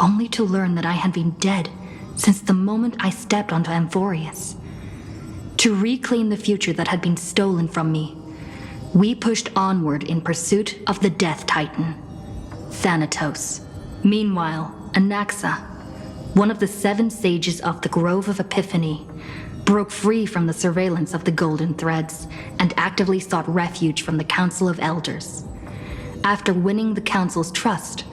only to learn that I had been dead since the moment I stepped onto Amphorius. To reclaim the future that had been stolen from me, we pushed onward in pursuit of the Death Titan, Thanatos. Meanwhile, Anaxa, one of the 7 sages of the Grove of Epiphany, broke free from the surveillance of the Golden Threads and actively sought refuge from the Council of Elders. After winning the Council's trust,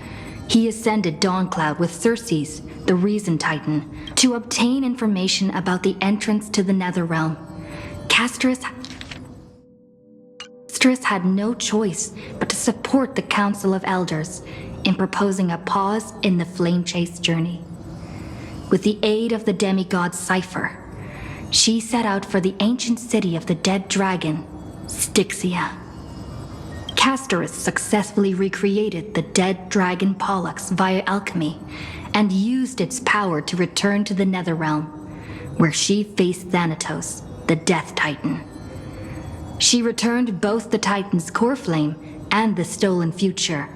he ascended Dawncloud with Circes, the Reason Titan, to obtain information about the entrance to the Netherrealm. Castorus had no choice but to support the Council of Elders in proposing a pause in the flame chase journey. With the aid of the demigod Cipher, she set out for the ancient city of the dead dragon, Styxia. Castorus successfully recreated the dead dragon Pollux via alchemy and used its power to return to the Netherrealm, where she faced Thanatos, the Death Titan. She returned both the Titan's core flame and the stolen future,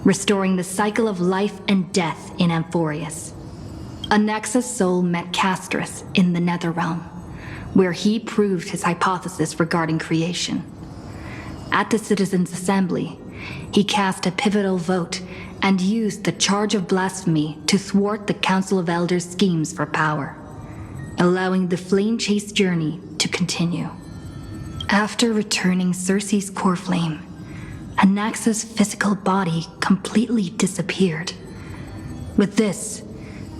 restoring the cycle of life and death in Amphorius. Anaxa's soul met Castorus in the Netherrealm, where he proved his hypothesis regarding creation. At the Citizens' Assembly, he cast a pivotal vote and used the charge of blasphemy to thwart the Council of Elders' schemes for power, allowing the flame chase journey to continue. After returning Circe's core flame, Anaxa's physical body completely disappeared. With this,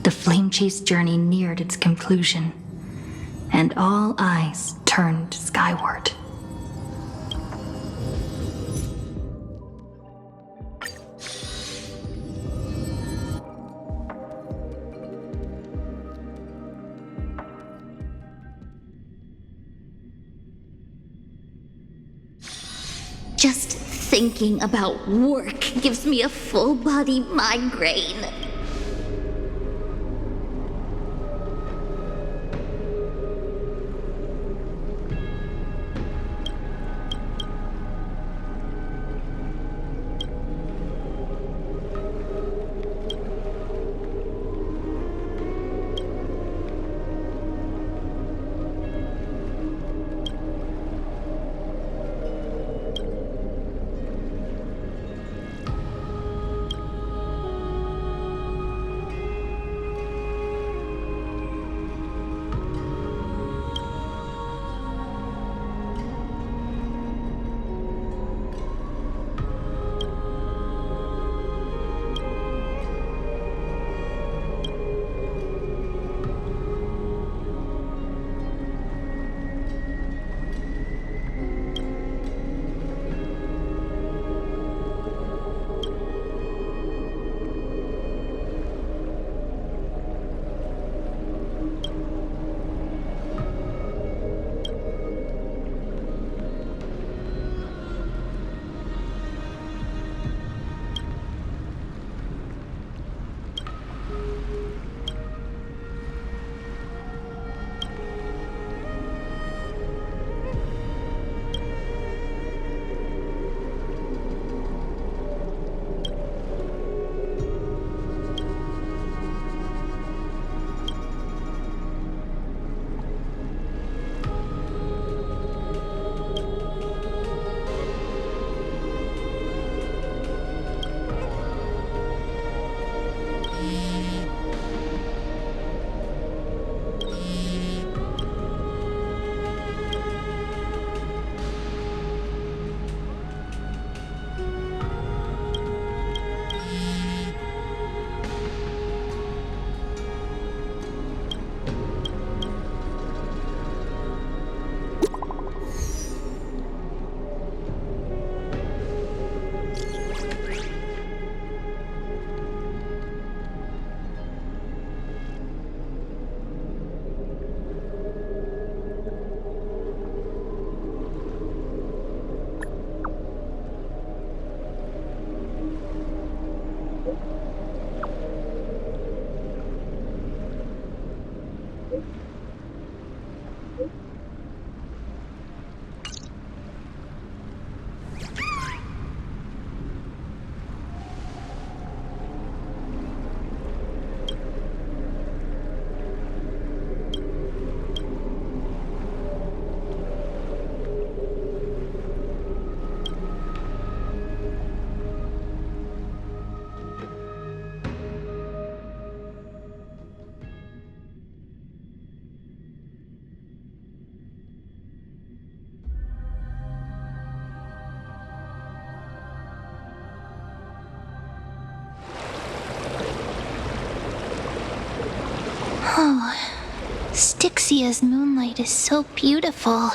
the flame chase journey neared its conclusion, and all eyes turned skyward. Just thinking about work gives me a full-body migraine. Oh, Styxia's moonlight is so beautiful.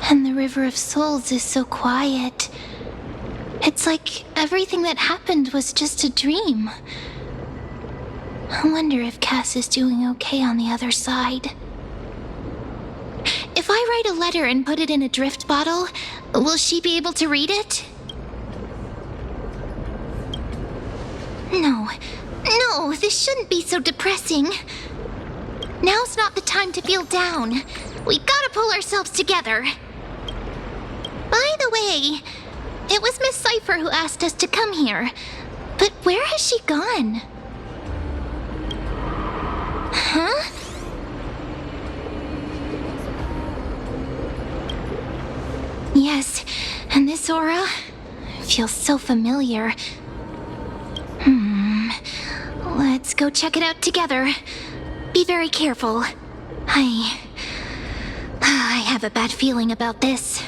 And the River of Souls is so quiet. It's like everything that happened was just a dream. I wonder if Cass is doing okay on the other side. If I write a letter and put it in a drift bottle, will she be able to read it? No, this shouldn't be so depressing. Now's not the time to feel down. We gotta pull ourselves together. By the way, it was Miss Cipher who asked us to come here. But where has she gone? Huh? Yes, and this aura feels so familiar. Let's go check it out together. Be very careful. I have a bad feeling about this.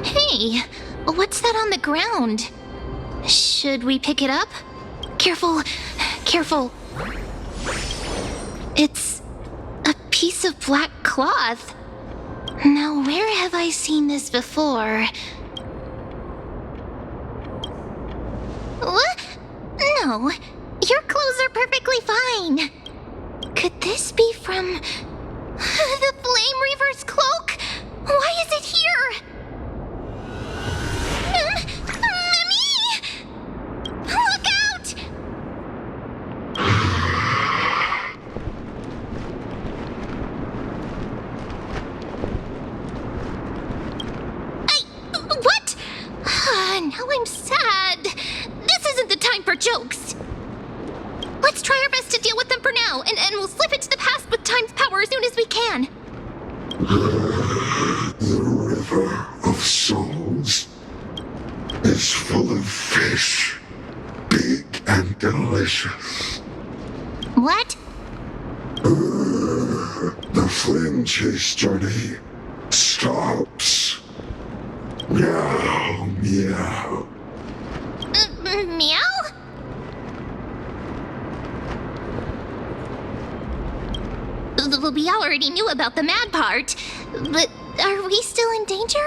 Hey, what's that on the ground? Should we pick it up? Careful, careful. It's a piece of black cloth. Now, where have I seen this before? What? No, your clothes are perfectly fine. Could this be from the Flame Reaver's cloak? Why is it here? Mummy! Look out! What? Now I'm sad. This isn't the time for jokes. Let's try our best to deal with them for now, and we'll slip into the past with time's power as soon as we can. The River of Souls is full of fish, big and delicious. What? The flame chase journey stops. Meow, meow. Meow? We already knew about the mad part, but are we still in danger?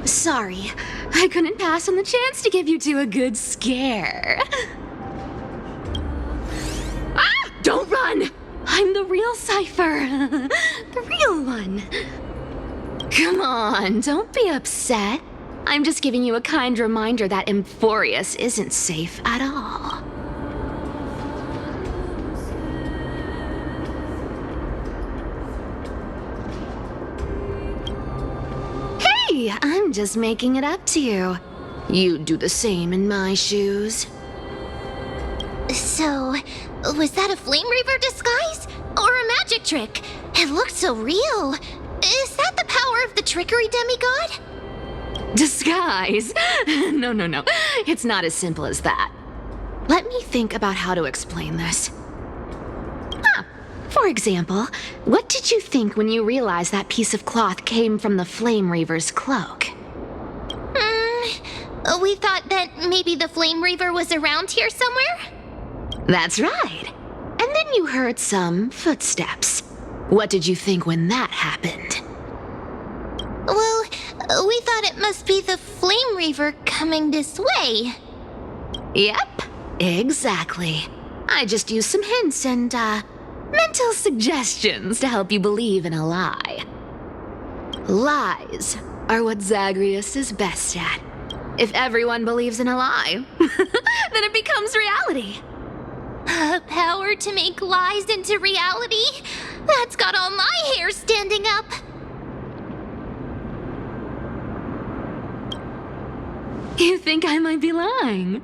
Sorry, I couldn't pass on the chance to give you two a good scare. Ah! Don't run! I'm the real Cipher. The real one. Come on, don't be upset. I'm just giving you a kind reminder that Emphorius isn't safe at all. Hey, I'm just making it up to you. You'd do the same in my shoes. So, was that a Flame Reaver disguise? Or a magic trick? It looked so real. Is that the power of the trickery demigod? Disguise? No. It's not as simple as that. Let me think about how to explain this. For example, what did you think when you realized that piece of cloth came from the Flame Reaver's cloak? We thought that maybe the Flame Reaver was around here somewhere? That's right. And then you heard some footsteps. What did you think when that happened? Well, we thought it must be the Flame Reaver coming this way. Yep, exactly. I just used some hints and, mental suggestions to help you believe in a lie. Lies are what Zargreus is best at. If everyone believes in a lie, then it becomes reality. Power to make lies into reality? That's got all my hair standing up. You think I might be lying?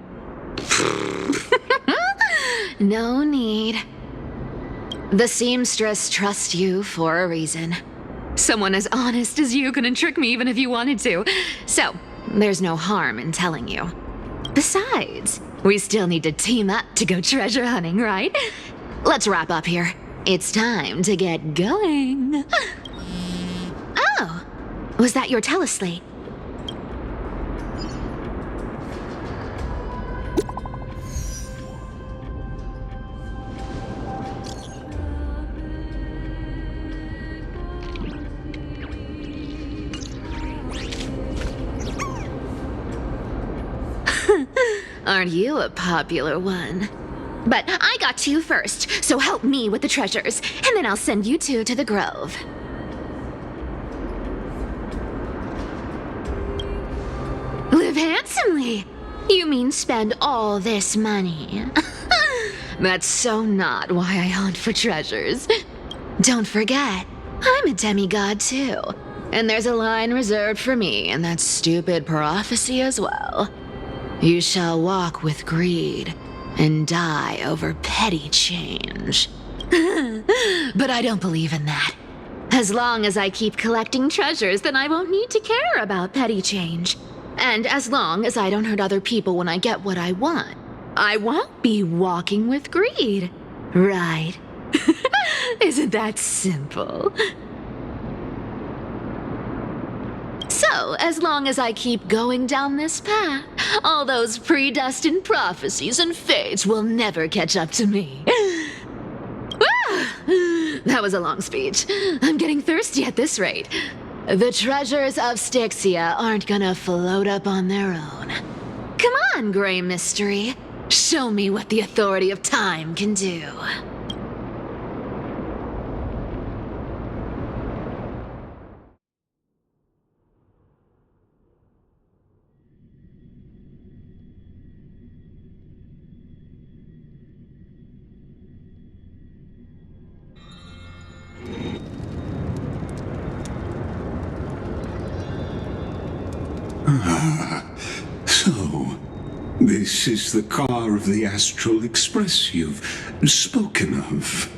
No need. The seamstress trusts you for a reason. Someone as honest as you couldn't trick me even if you wanted to. So, there's no harm in telling you. Besides, we still need to team up to go treasure hunting, right? Let's wrap up here. It's time to get going. Oh, was that your teleslate? Aren't you a popular one? But I got to you first, so help me with the treasures, and then I'll send you two to the grove. Live handsomely? You mean spend all this money? That's so not why I hunt for treasures. Don't forget, I'm a demigod too, and there's a line reserved for me in that stupid prophecy as well. You shall walk with greed and die over petty change. But I don't believe in that. As long as I keep collecting treasures, then I won't need to care about petty change. And as long as I don't hurt other people when I get what I want, I won't be walking with greed. Right? Isn't that simple? So, as long as I keep going down this path, all those predestined prophecies and fates will never catch up to me. That was a long speech. I'm getting thirsty at this rate. The treasures of Styxia aren't gonna float up on their own. Come on, Grey Mystery. Show me what the authority of time can do. So, this is the car of the Astral Express you've spoken of.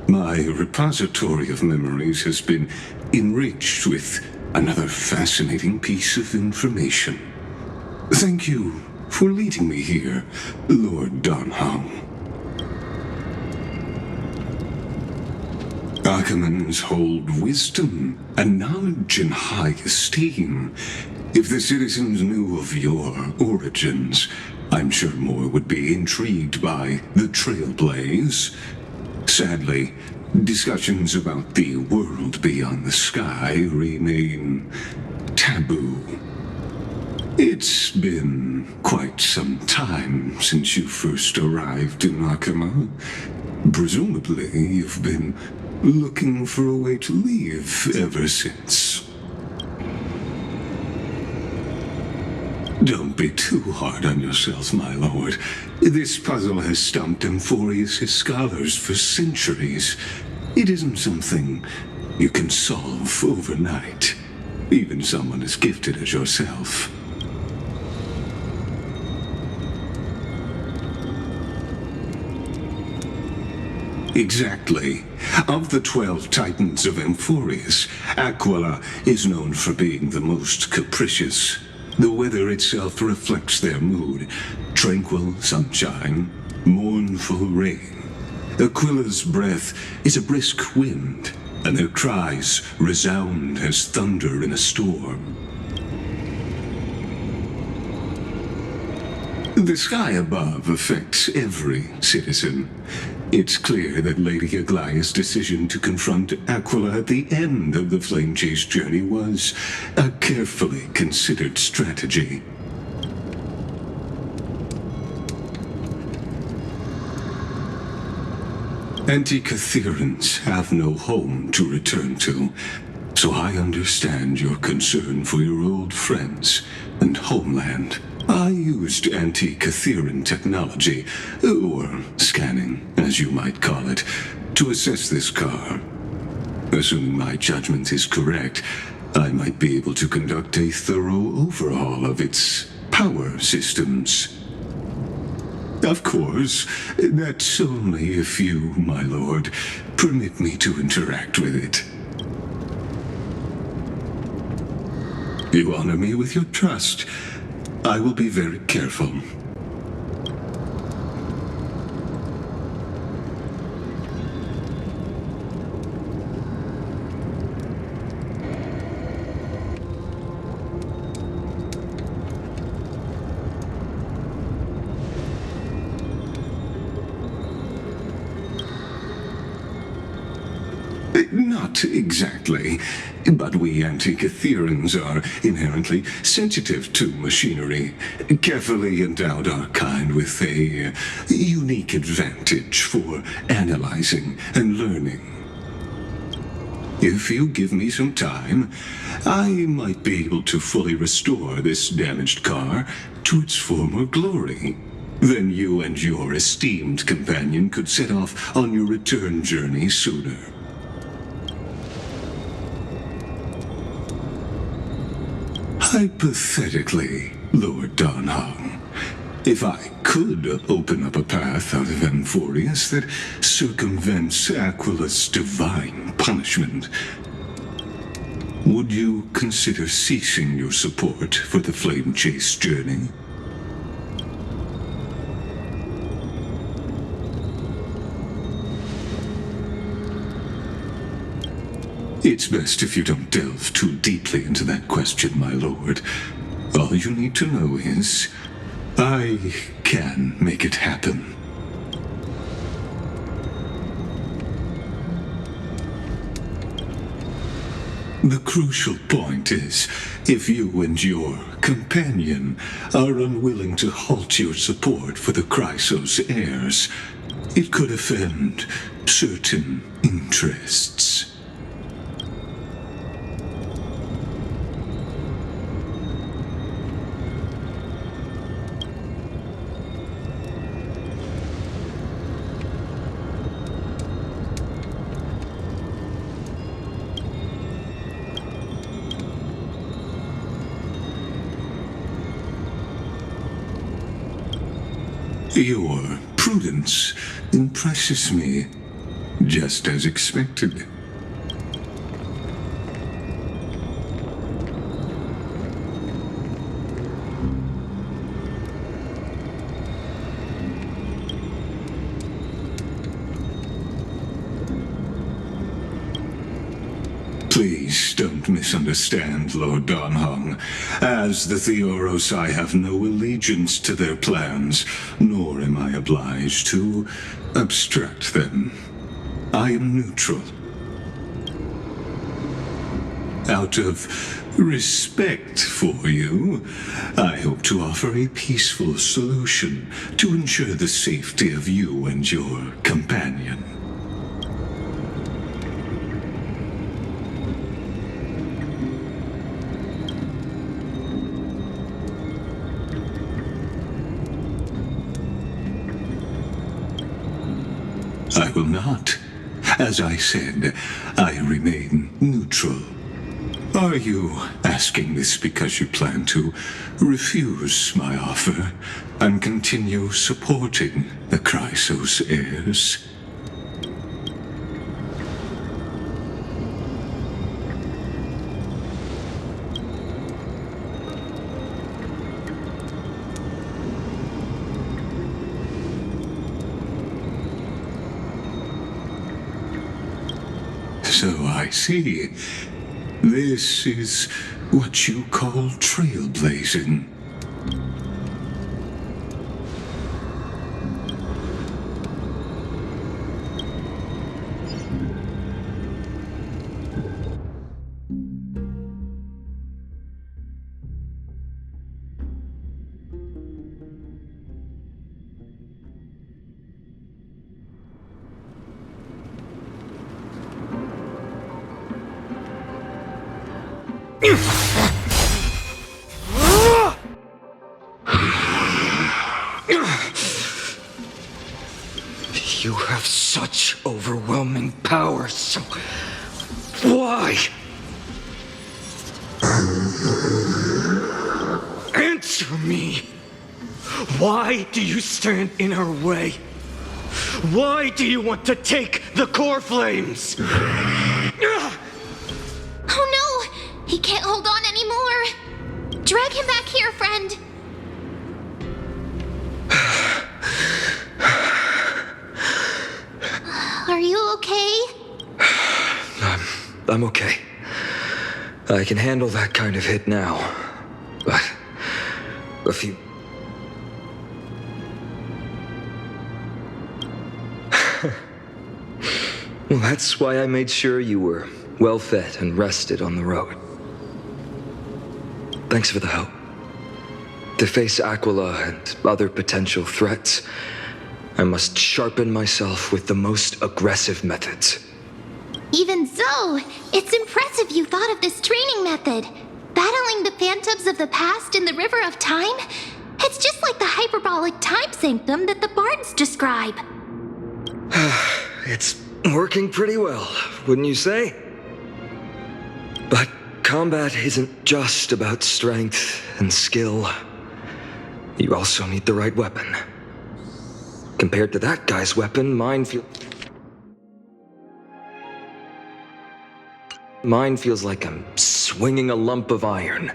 My repository of memories has been enriched with another fascinating piece of information. Thank you for leading me here, Lord Donhong. Archimans hold wisdom and knowledge in high esteem. If the citizens knew of your origins, I'm sure more would be intrigued by the Trailblaze. Sadly, discussions about the world beyond the sky remain taboo. It's been quite some time since you first arrived in Akima. Presumably, you've been looking for a way to leave ever since. Don't be too hard on yourself, my lord. This puzzle has stumped Emphorius' scholars for centuries. It isn't something you can solve overnight, even someone as gifted as yourself. Exactly. Of the 12 titans of Emphorius, Aglaea is known for being the most capricious. The weather itself reflects their mood. Tranquil sunshine, mournful rain. Aquila's breath is a brisk wind, and their cries resound as thunder in a storm. The sky above affects every citizen. It's clear that Lady Aglaea's decision to confront Aglaea at the end of the Flame Chase journey was a carefully considered strategy. Anti-Catherians have no home to return to, so I understand your concern for your old friends and homeland. I used anti-Catherian technology, or scanning, as you might call it, to assess this car. Assuming my judgment is correct, I might be able to conduct a thorough overhaul of its power systems. Of course, that's only if you, my lord, permit me to interact with it. You honor me with your trust. I will be very careful. Not exactly, but we Antikytherans are inherently sensitive to machinery. Carefully endowed our kind with a unique advantage for analyzing and learning. If you give me some time, I might be able to fully restore this damaged car to its former glory. Then you and your esteemed companion could set off on your return journey sooner. Hypothetically, Lord Heng, if I could open up a path out of Amphorius that circumvents Aquila's divine punishment, would you consider ceasing your support for the Flame Chase journey? It's best if you don't delve too deeply into that question, my lord. All you need to know is, I can make it happen. The crucial point is, if you and your companion are unwilling to halt your support for the Chrysos heirs, it could offend certain interests. Your prudence impresses me, just as expected. Please don't misunderstand, Lord Heng. As the Theoros, I have no allegiance to their plans, nor am I obliged to obstruct them. I am neutral. Out of respect for you, I hope to offer a peaceful solution to ensure the safety of you and your companion. I will not. As I said, I remain neutral. Are you asking this because you plan to refuse my offer and continue supporting the Chrysos heirs? So I see. This is what you call trailblazing. You have such overwhelming power, so why? Answer me! Why do you stand in our way? Why do you want to take the core flames? Oh no! He can't hold on anymore! Drag him back here, friend! Are you okay? I'm okay. I can handle that kind of hit now. But a few... Well, that's why I made sure you were well fed and rested on the road. Thanks for the help. To face Aglaea and other potential threats, I must sharpen myself with the most aggressive methods. Even so, it's impressive you thought of this training method. Battling the phantoms of the past in the River of Time? It's just like the hyperbolic time sanctum that the bards describe. It's working pretty well, wouldn't you say? But combat isn't just about strength and skill. You also need the right weapon. Compared to that guy's weapon, mine feels like I'm swinging a lump of iron.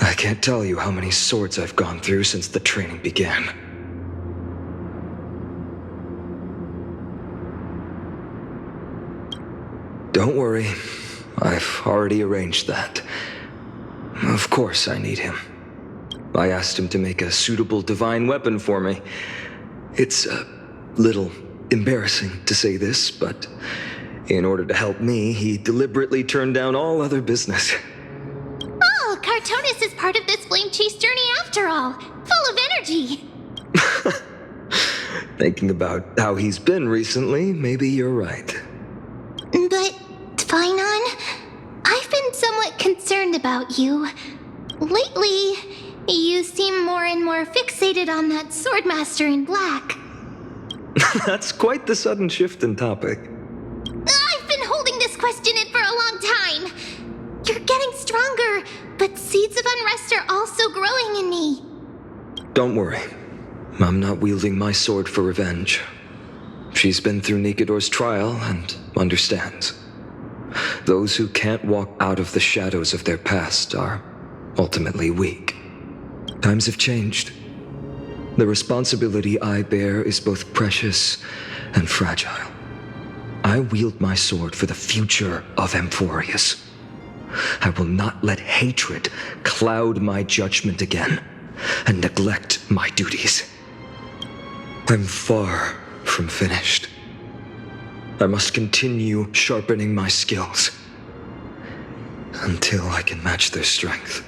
I can't tell you how many swords I've gone through since the training began. Don't worry, I've already arranged that. Of course I need him. I asked him to make a suitable divine weapon for me. It's a little embarrassing to say this, but in order to help me, he deliberately turned down all other business. Oh, Cartonis is part of this flame chase journey after all. Full of energy. Thinking about how he's been recently, maybe you're right. But, Phainon, I've been somewhat concerned about you. Lately, you seem more and more fixated on that swordmaster in black. That's quite the sudden shift in topic. I've been holding this question in for a long time. You're getting stronger, but seeds of unrest are also growing in me. Don't worry. I'm not wielding my sword for revenge. She's been through Nikedor's trial and understands. Those who can't walk out of the shadows of their past are ultimately weak. Times have changed. The responsibility I bear is both precious and fragile. I wield my sword for the future of Amphorius. I will not let hatred cloud my judgment again and neglect my duties. I'm far from finished. I must continue sharpening my skills until I can match their strength.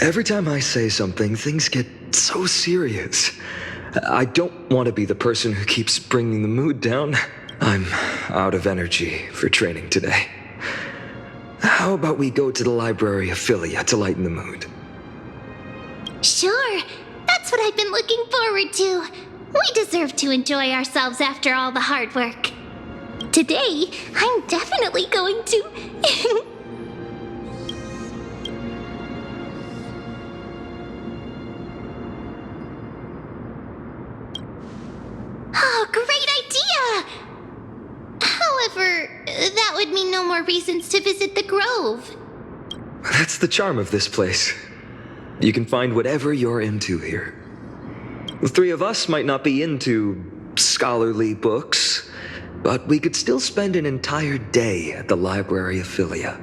Every time I say something, things get so serious. I don't want to be the person who keeps bringing the mood down. I'm out of energy for training today. How about we go to the library of Philia to lighten the mood? Sure, that's what I've been looking forward to. We deserve to enjoy ourselves after all the hard work. Today, I'm definitely going to... Oh, great idea! However, that would mean no more reasons to visit the Grove. That's the charm of this place. You can find whatever you're into here. The three of us might not be into scholarly books, but we could still spend an entire day at the library of Philia.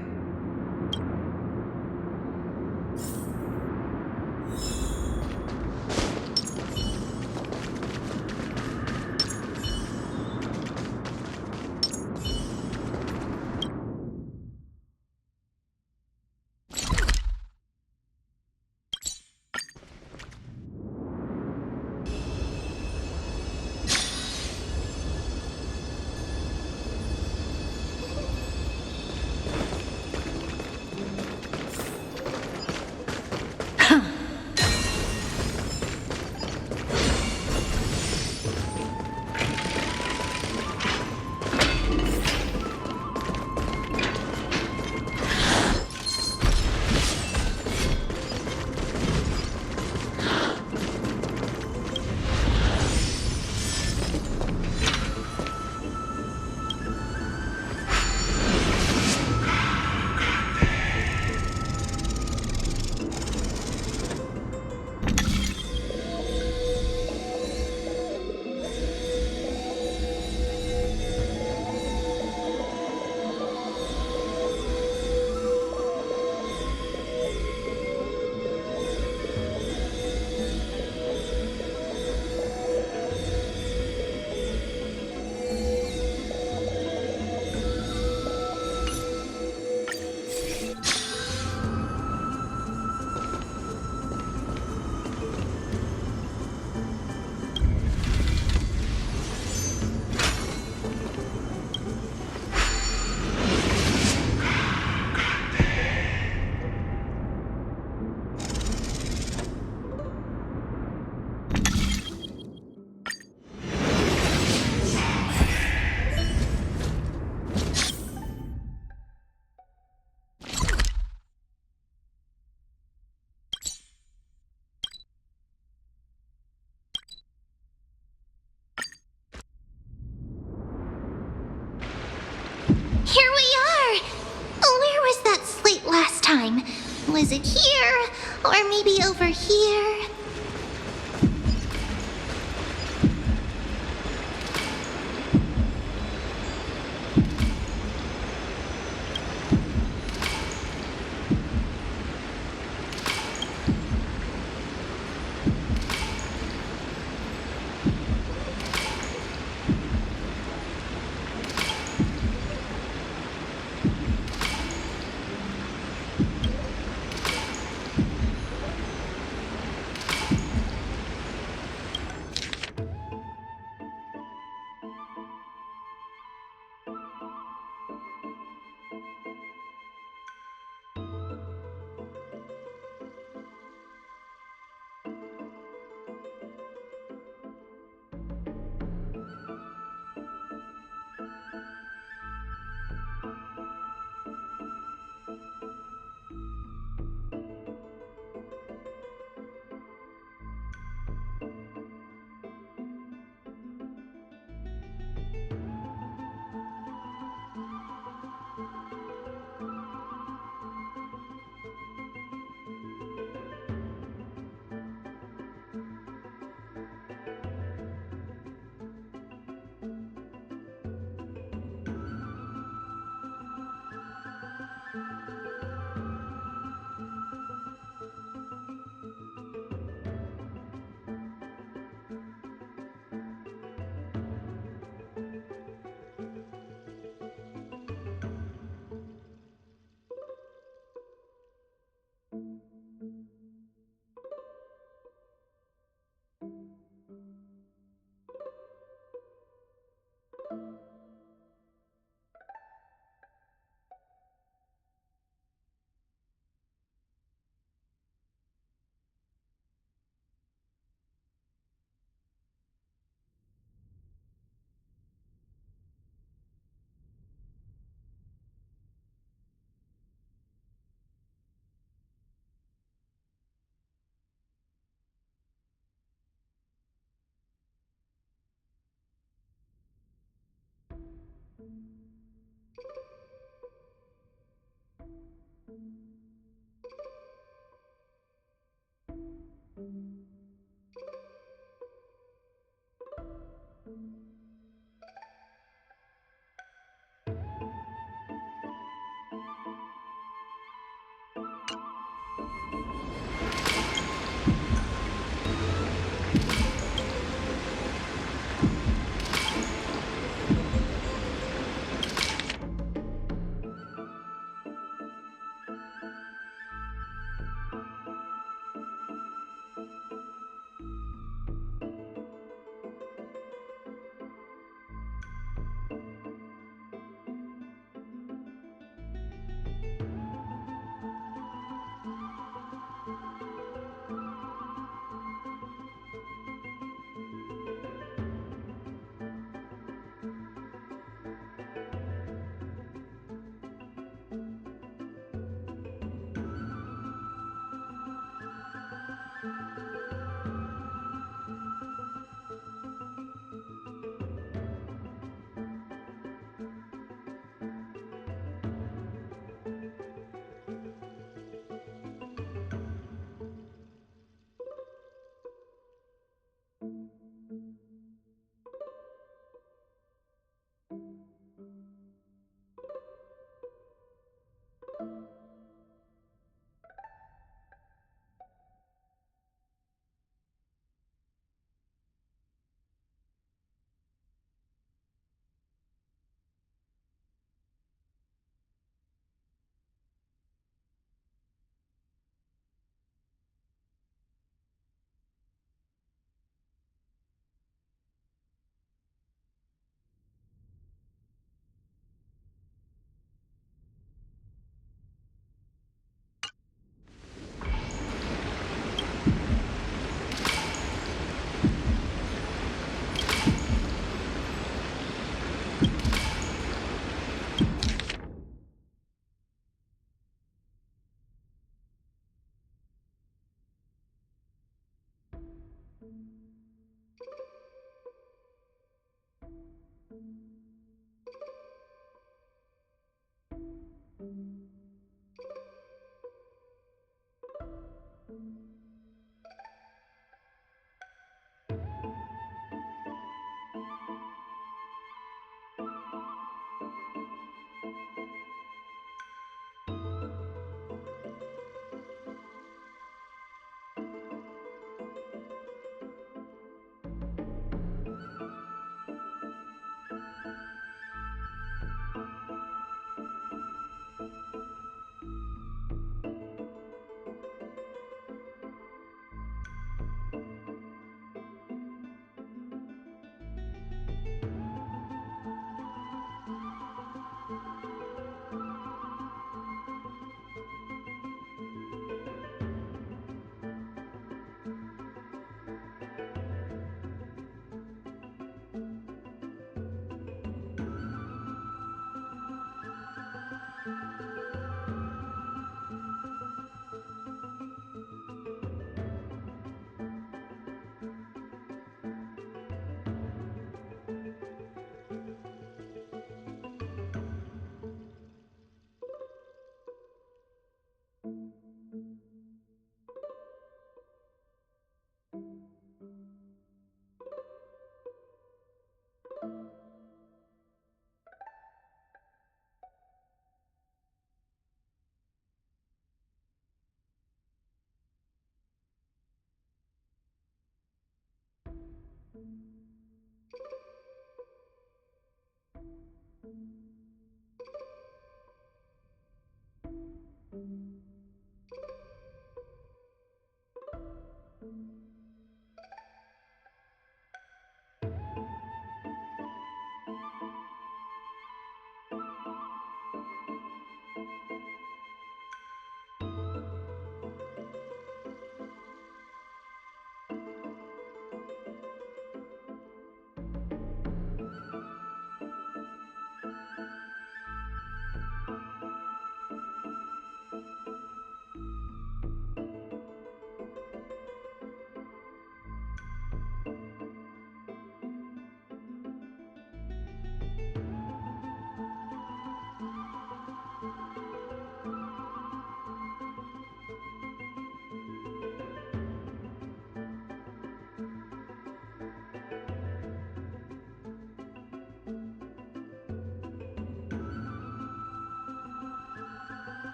Was it here? Or maybe over here?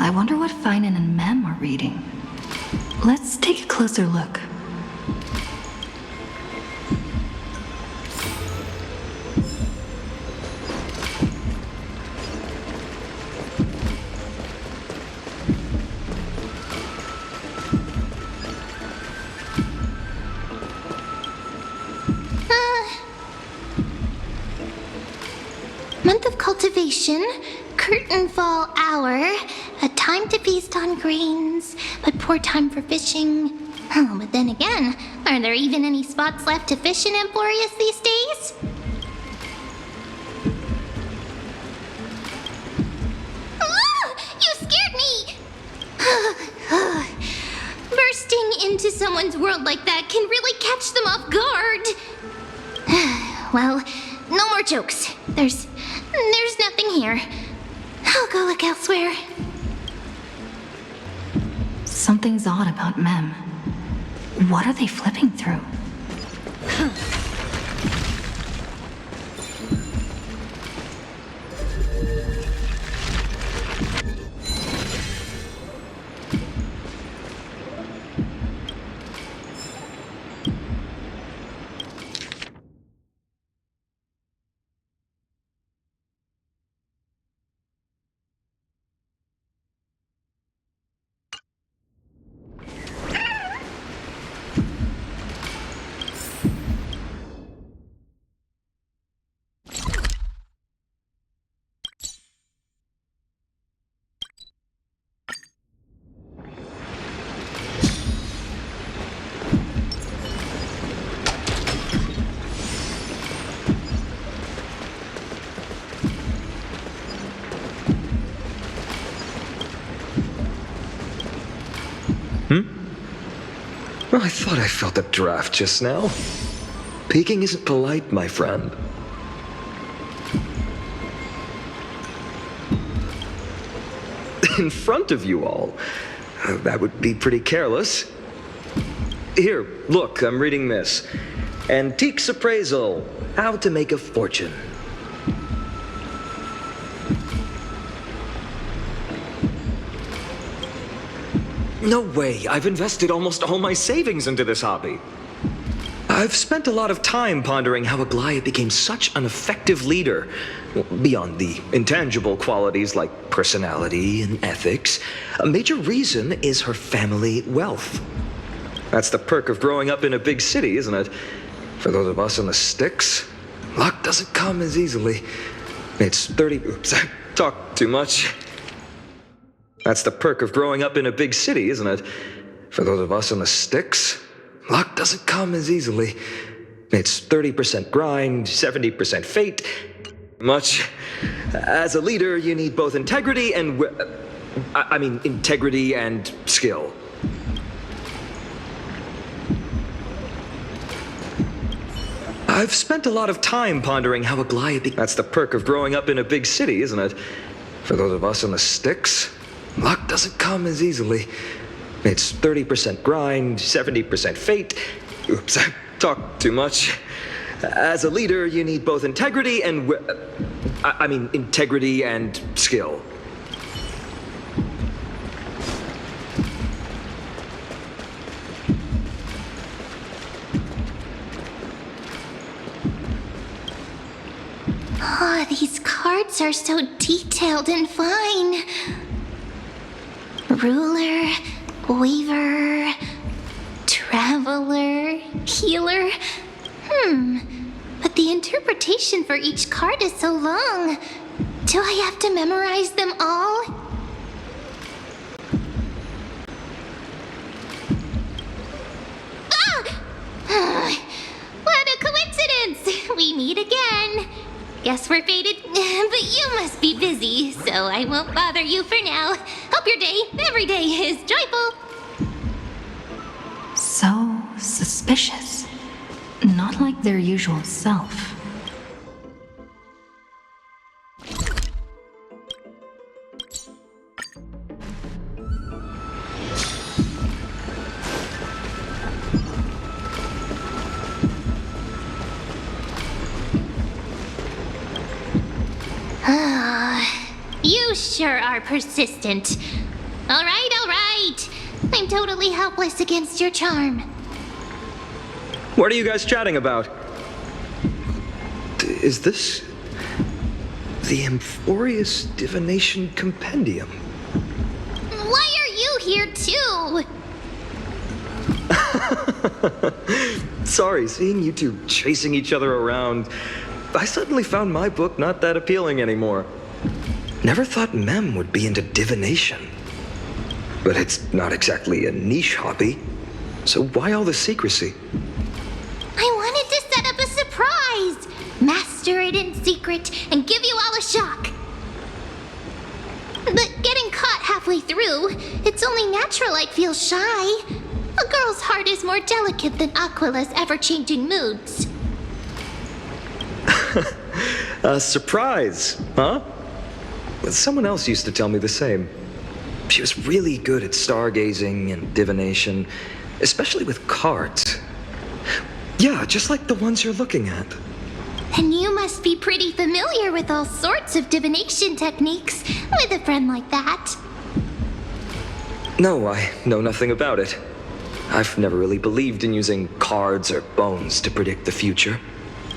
I wonder what Phainon and Mem are reading. Let's take a closer look. Month of cultivation, curtain fall hour, a time to feast on grains, but poor time for fishing. Oh, but then again, are there even any spots left to fish in Emporius these days? Ah, you scared me! Bursting into someone's world like that can really catch them off guard. Well, no more jokes. There's nothing here. I'll go look elsewhere. Something's odd about Mem. What are they flipping through? Well, I thought I felt a draft just now. Peeking isn't polite, my friend. In front of you all. That would be pretty careless. Here, look, I'm reading this. Antiques Appraisal. How to Make a Fortune. No way. I've invested almost all my savings into this hobby. I've spent a lot of time pondering how Aglaea became such an effective leader. Beyond the intangible qualities like personality and ethics, a major reason is her family wealth. That's the perk of growing up in a big city, isn't it? For those of us in the sticks, luck doesn't come as easily. It's 30... Oops, I talked too much. That's the perk of growing up in a big city, isn't it? For those of us in the sticks, luck doesn't come as easily. It's 30% grind, 70% fate. Much. As a leader, you need both integrity and... integrity and skill. I've spent a lot of time pondering how Aglaea... That's the perk of growing up in a big city, isn't it? For those of us in the sticks, luck doesn't come as easily. It's 30% grind, 70% fate. Oops, I talked too much. As a leader, you need both integrity and... integrity and skill. Oh, these cards are so detailed and fine. Ruler, weaver, traveler, healer. But the interpretation for each card is so long. Do I have to memorize them all? Ah! What a coincidence! We meet again. Guess we're fated, but you must be busy, so I won't bother you for now. Hope your day, every day, is joyful. So suspicious. Not like their usual self. You sure are persistent. All right. I'm totally helpless against your charm. What are you guys chatting about? Is this... the Amphorius Divination Compendium? Why are you here too? Sorry, seeing you two chasing each other around, I suddenly found my book not that appealing anymore. Never thought Mem would be into divination. But it's not exactly a niche hobby, so why all the secrecy? I wanted to set up a surprise! Master it in secret and give you all a shock. But getting caught halfway through, it's only natural I'd feel shy. A girl's heart is more delicate than Aquila's ever-changing moods. A surprise, huh? Someone else used to tell me the same. She was really good at stargazing and divination, especially with cards. Yeah, just like the ones you're looking at. And you must be pretty familiar with all sorts of divination techniques with a friend like that. No, I know nothing about it. I've never really believed in using cards or bones to predict the future.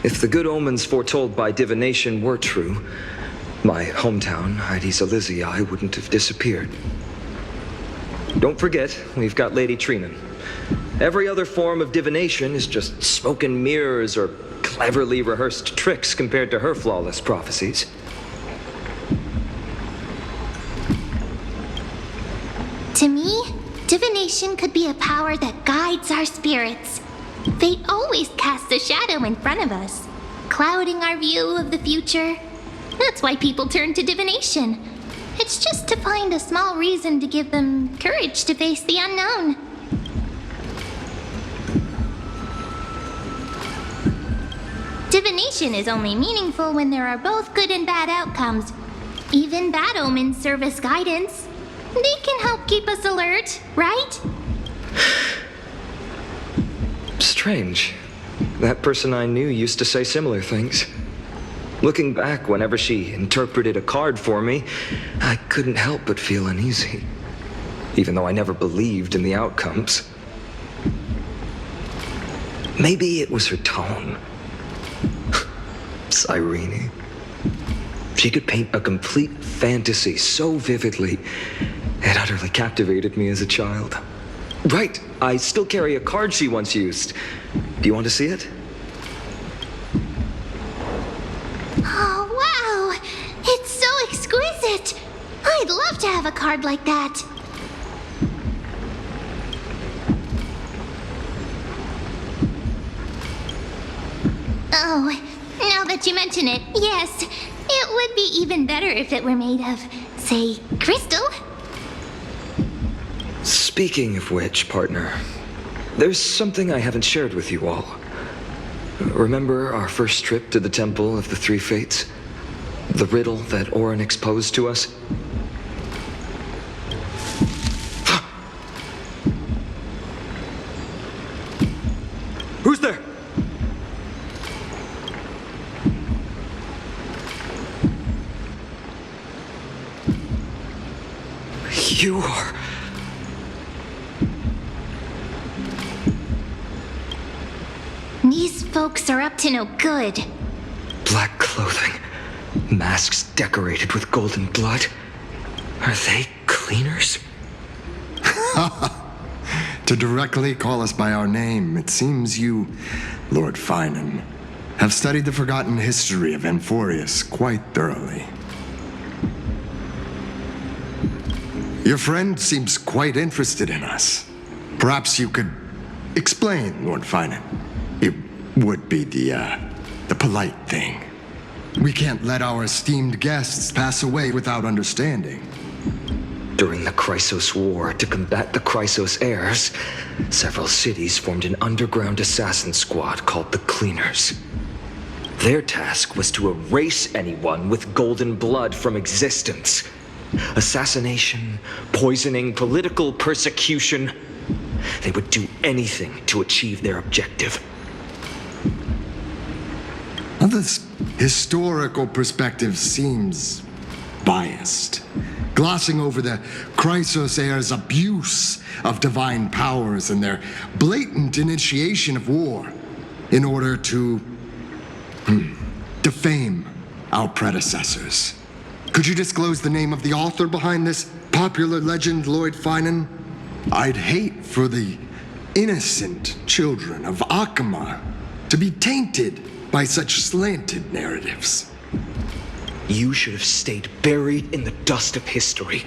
If the good omens foretold by divination were true, my hometown, Hydes Elysiae, wouldn't have disappeared. Don't forget, we've got Lady Trinan. Every other form of divination is just smoke and mirrors or cleverly rehearsed tricks compared to her flawless prophecies. To me, divination could be a power that guides our spirits. Fate always casts a shadow in front of us, clouding our view of the future. That's why people turn to divination. It's just to find a small reason to give them courage to face the unknown. Divination is only meaningful when there are both good and bad outcomes. Even bad omens serve as guidance. They can help keep us alert, right? Strange. That person I knew used to say similar things. Looking back, whenever she interpreted a card for me, I couldn't help but feel uneasy. even though I never believed in the outcomes. Maybe it was her tone. Cyrene. She could paint a complete fantasy so vividly, it utterly captivated me as a child. Right, I still carry a card she once used. Do you want to see it? Oh, wow! It's so exquisite! I'd love to have a card like that. Oh, now that you mention it, yes. It would be even better if it were made of, say, crystal. Speaking of which, partner, there's something I haven't shared with you all. Remember our first trip to the Temple of the Three Fates? The riddle that Orynyx posed to us? Who's there? You are... These folks are up to no good. Black clothing, masks decorated with golden blood. Are they cleaners? To directly call us by our name, it seems you, Lord Phainon, have studied the forgotten history of Amphorius quite thoroughly. Your friend seems quite interested in us. Perhaps you could explain, Lord Phainon. It would be the polite thing. We can't let our esteemed guests pass away without understanding. During the Chrysos War, to combat the Chrysos heirs, several cities formed an underground assassin squad called the Cleaners. Their task was to erase anyone with golden blood from existence. Assassination, poisoning, political persecution. They would do anything to achieve their objective. Well, this historical perspective seems biased, glossing over the Chrysos heirs' abuse of divine powers and their blatant initiation of war in order to defame our predecessors. Could you disclose the name of the author behind this popular legend, Lord Phainon? I'd hate for the innocent children of Akama to be tainted by such slanted narratives. You should have stayed buried in the dust of history.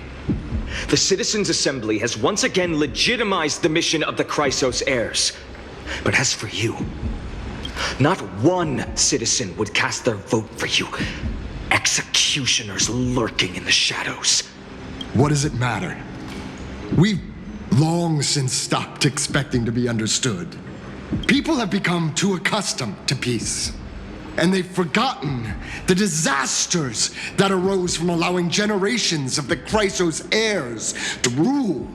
The Citizens' Assembly has once again legitimized the mission of the Chrysos heirs. But as for you, not one citizen would cast their vote for you. Executioners lurking in the shadows. What does it matter? We've long since stopped expecting to be understood. People have become too accustomed to peace. And they've forgotten the disasters that arose from allowing generations of the Chrysos heirs to rule.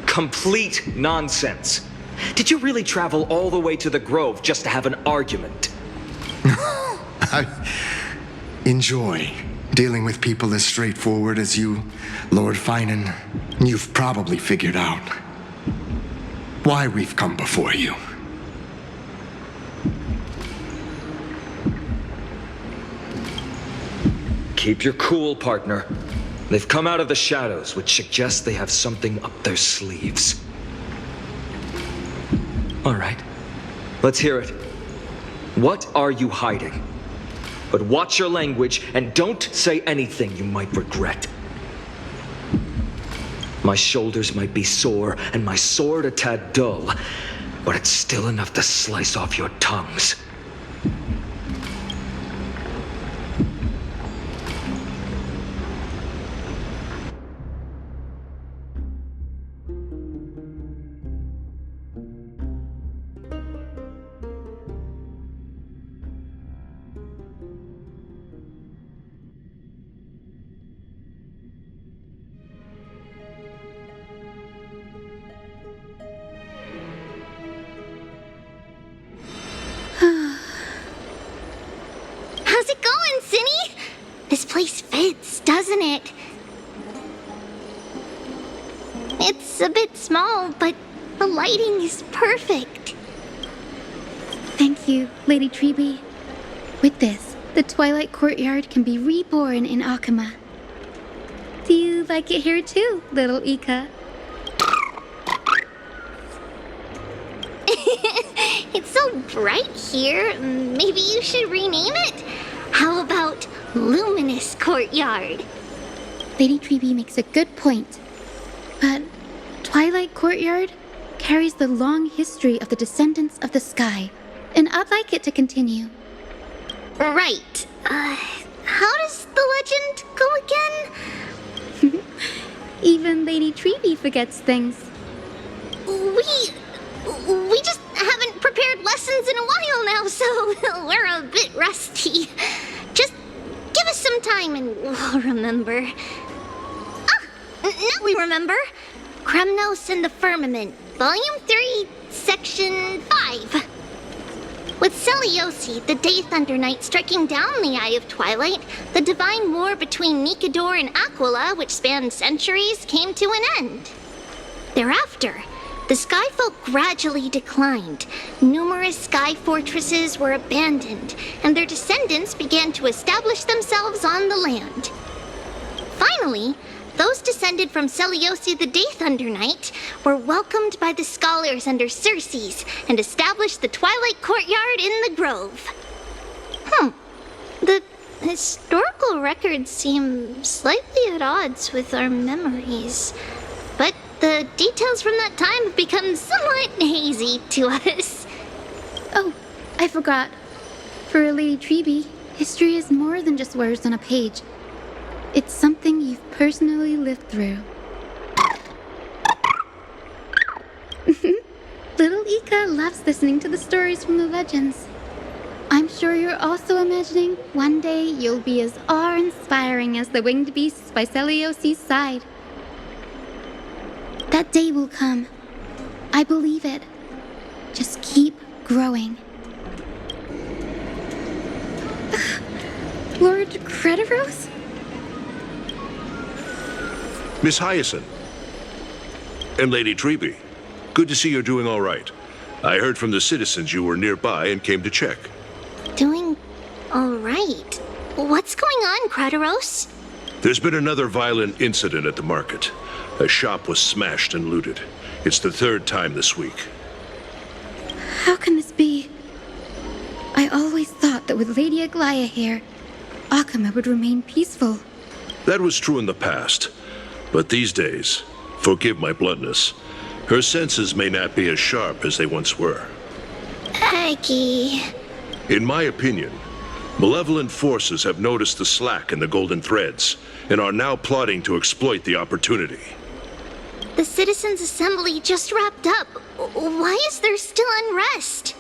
Complete nonsense. Did you really travel all the way to the Grove just to have an argument? I enjoy dealing with people as straightforward as you, Lord Phainon. You've probably figured out why we've come before you. Keep your cool, partner. They've come out of the shadows, which suggests they have something up their sleeves. All right, let's hear it. What are you hiding? But watch your language and don't say anything you might regret. My shoulders might be sore and my sword a tad dull, but it's still enough to slice off your tongues. bit small, but the lighting is perfect. Thank you, Lady Treby. With this, the Twilight Courtyard can be reborn in Akama. Do you like it here too, little Ika? It's so bright here. Maybe you should rename it? How about Luminous Courtyard? Lady Treby makes a good point. But Twilight Courtyard carries the long history of the descendants of the sky, and I'd like it to continue. Right. How does the legend go again? Even Lady Treby forgets things. We just haven't prepared lessons in a while now, so we're a bit rusty. Just give us some time and we'll remember. Now we remember. Kremnos and the Firmament, Volume 3, Section 5. With Seliosi, the Day Thunder Knight, striking down the Eye of Twilight, the divine war between Nikedor and Aquila, which spanned centuries, came to an end. Thereafter, the Skyfolk gradually declined. Numerous sky fortresses were abandoned, and their descendants began to establish themselves on the land. Finally, those descended from Seliosi the Day Thunder Knight were welcomed by the scholars under Circes and established the Twilight Courtyard in the Grove. The historical records seem slightly at odds with our memories, but the details from that time have become somewhat hazy to us. Oh, I forgot. For Lady Treby, history is more than just words on a page. It's something you've personally lived through. Little Ika loves listening to the stories from the legends. I'm sure you're also imagining one day you'll be as awe-inspiring as the winged beasts by Seliosi's side. That day will come. I believe it. Just keep growing. Lord Crediros? Miss Hyacine. And Lady Treby. Good to see you're doing all right. I heard from the citizens you were nearby and came to check. Doing all right. What's going on, Crediros? There's been another violent incident at the market. A shop was smashed and looted. It's the third time this week. How can this be? I always thought that with Lady Aglaea here, Akama would remain peaceful. That was true in the past. But these days, forgive my bluntness, her senses may not be as sharp as they once were. Aggie. In my opinion, malevolent forces have noticed the slack in the golden threads and are now plotting to exploit the opportunity. The Citizens' Assembly just wrapped up. Why is there still unrest?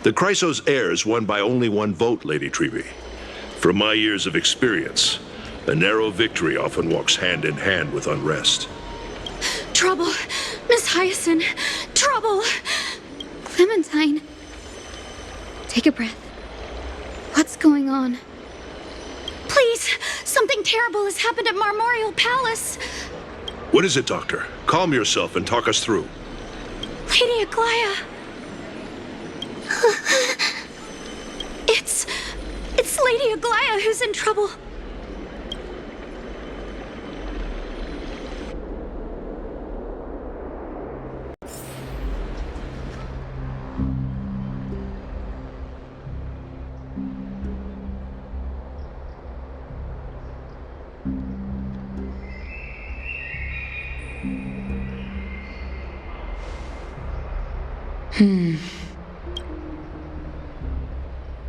The Chrysos heirs won by only one vote, Lady Treby. From my years of experience, a narrow victory often walks hand in hand with unrest. Trouble! Miss Hyacine! Trouble! Clementine. Take a breath. What's going on? Please! Something terrible has happened at Marmorial Palace! What is it, Doctor? Calm yourself and talk us through. Lady Aglaea! It's Lady Aglaea who's in trouble.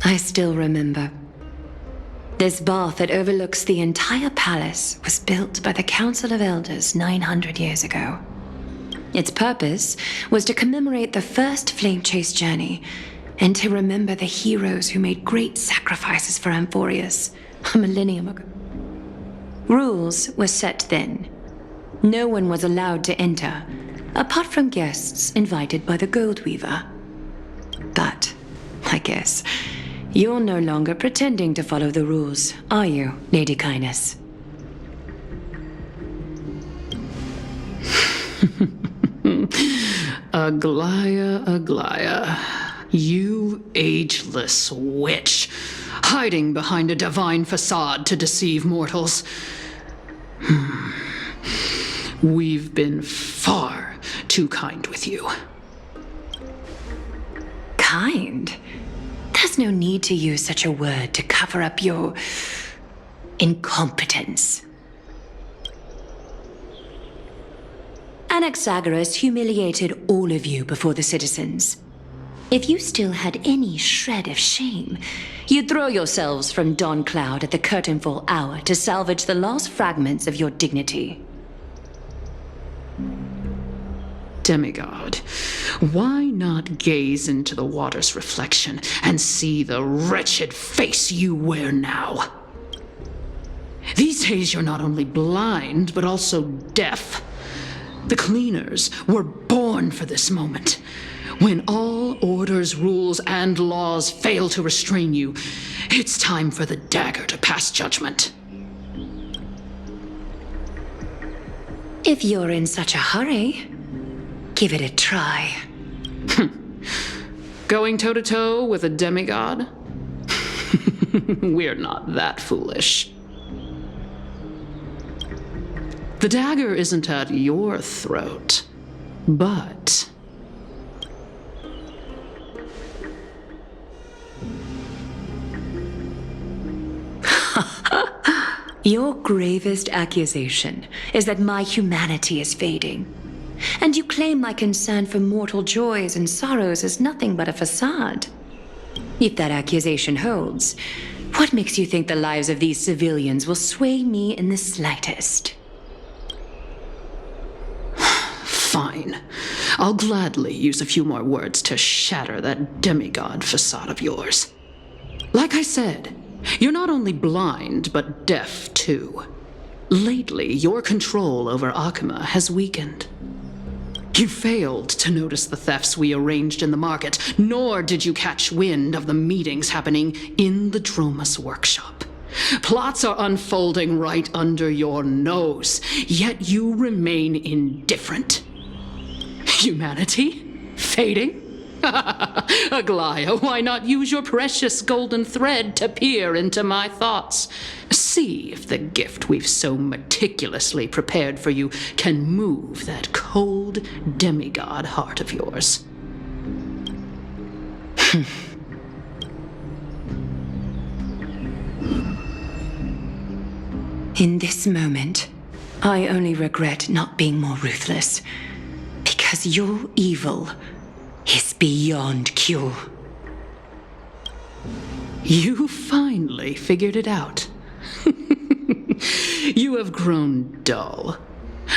I still remember. This bath that overlooks the entire palace was built by the Council of Elders 900 years ago. Its purpose was to commemorate the first flame chase journey and to remember the heroes who made great sacrifices for Amphorius a millennium ago. Rules were set then. No one was allowed to enter, apart from guests invited by the Goldweaver. But, I guess, you're no longer pretending to follow the rules, are you, Lady Kindness? Aglaea, Aglaea, you ageless witch, hiding behind a divine facade to deceive mortals. We've been far too kind with you. Kind? There's no need to use such a word to cover up your incompetence. Zargreus humiliated all of you before the citizens. If you still had any shred of shame, you'd throw yourselves from dawn cloud at the curtainfall hour to salvage the last fragments of your dignity. Demigod, why not gaze into the water's reflection and see the wretched face you wear now? These days you're not only blind, but also deaf. The cleaners were born for this moment. When all orders, rules, and laws fail to restrain you, it's time for the dagger to pass judgment. If you're in such a hurry, give it a try. Going toe-to-toe with a demigod? We're not that foolish. The dagger isn't at your throat, but... Your gravest accusation is that my humanity is fading. And you claim my concern for mortal joys and sorrows is nothing but a facade. If that accusation holds, what makes you think the lives of these civilians will sway me in the slightest? Fine. I'll gladly use a few more words to shatter that demigod facade of yours. Like I said, you're not only blind, but deaf too. Lately, your control over Akama has weakened. You failed to notice the thefts we arranged in the market, nor did you catch wind of the meetings happening in the Dromus workshop. Plots are unfolding right under your nose, yet you remain indifferent. Humanity? Fading? Aglaea, why not use your precious golden thread to peer into my thoughts? See if the gift we've so meticulously prepared for you can move that cold demigod heart of yours. In this moment, I only regret not being more ruthless, because your evil is beyond cure. You finally figured it out. You have grown dull.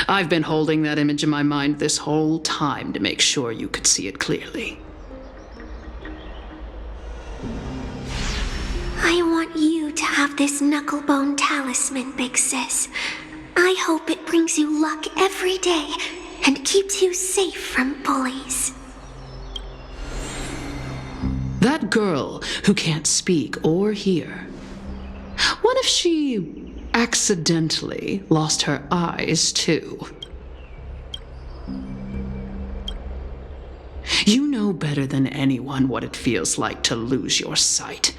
I've been holding that image in my mind this whole time to make sure you could see it clearly. I want you to have this knucklebone talisman, Big Sis. I hope it brings you luck every day and keeps you safe from bullies. That girl who can't speak or hear, what if she accidentally lost her eyes too? You know better than anyone what it feels like to lose your sight.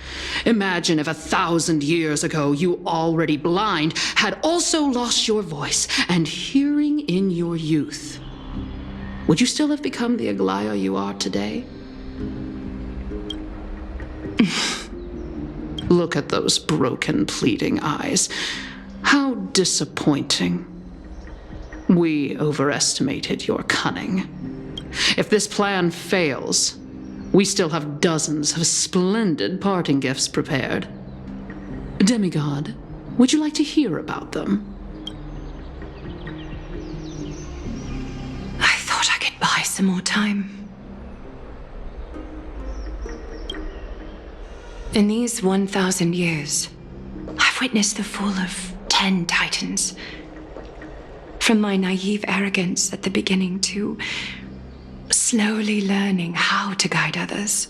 Imagine if 1,000 years ago you, already blind, had also lost your voice and hearing in your youth. Would you still have become the Aglaea you are today? Look at those broken, pleading eyes. How disappointing. We overestimated your cunning. If this plan fails, we still have dozens of splendid parting gifts prepared. Demigod, would you like to hear about them? I thought I could buy some more time. In these 1,000 years, I've witnessed the fall of 10 titans. From my naive arrogance at the beginning to slowly learning how to guide others.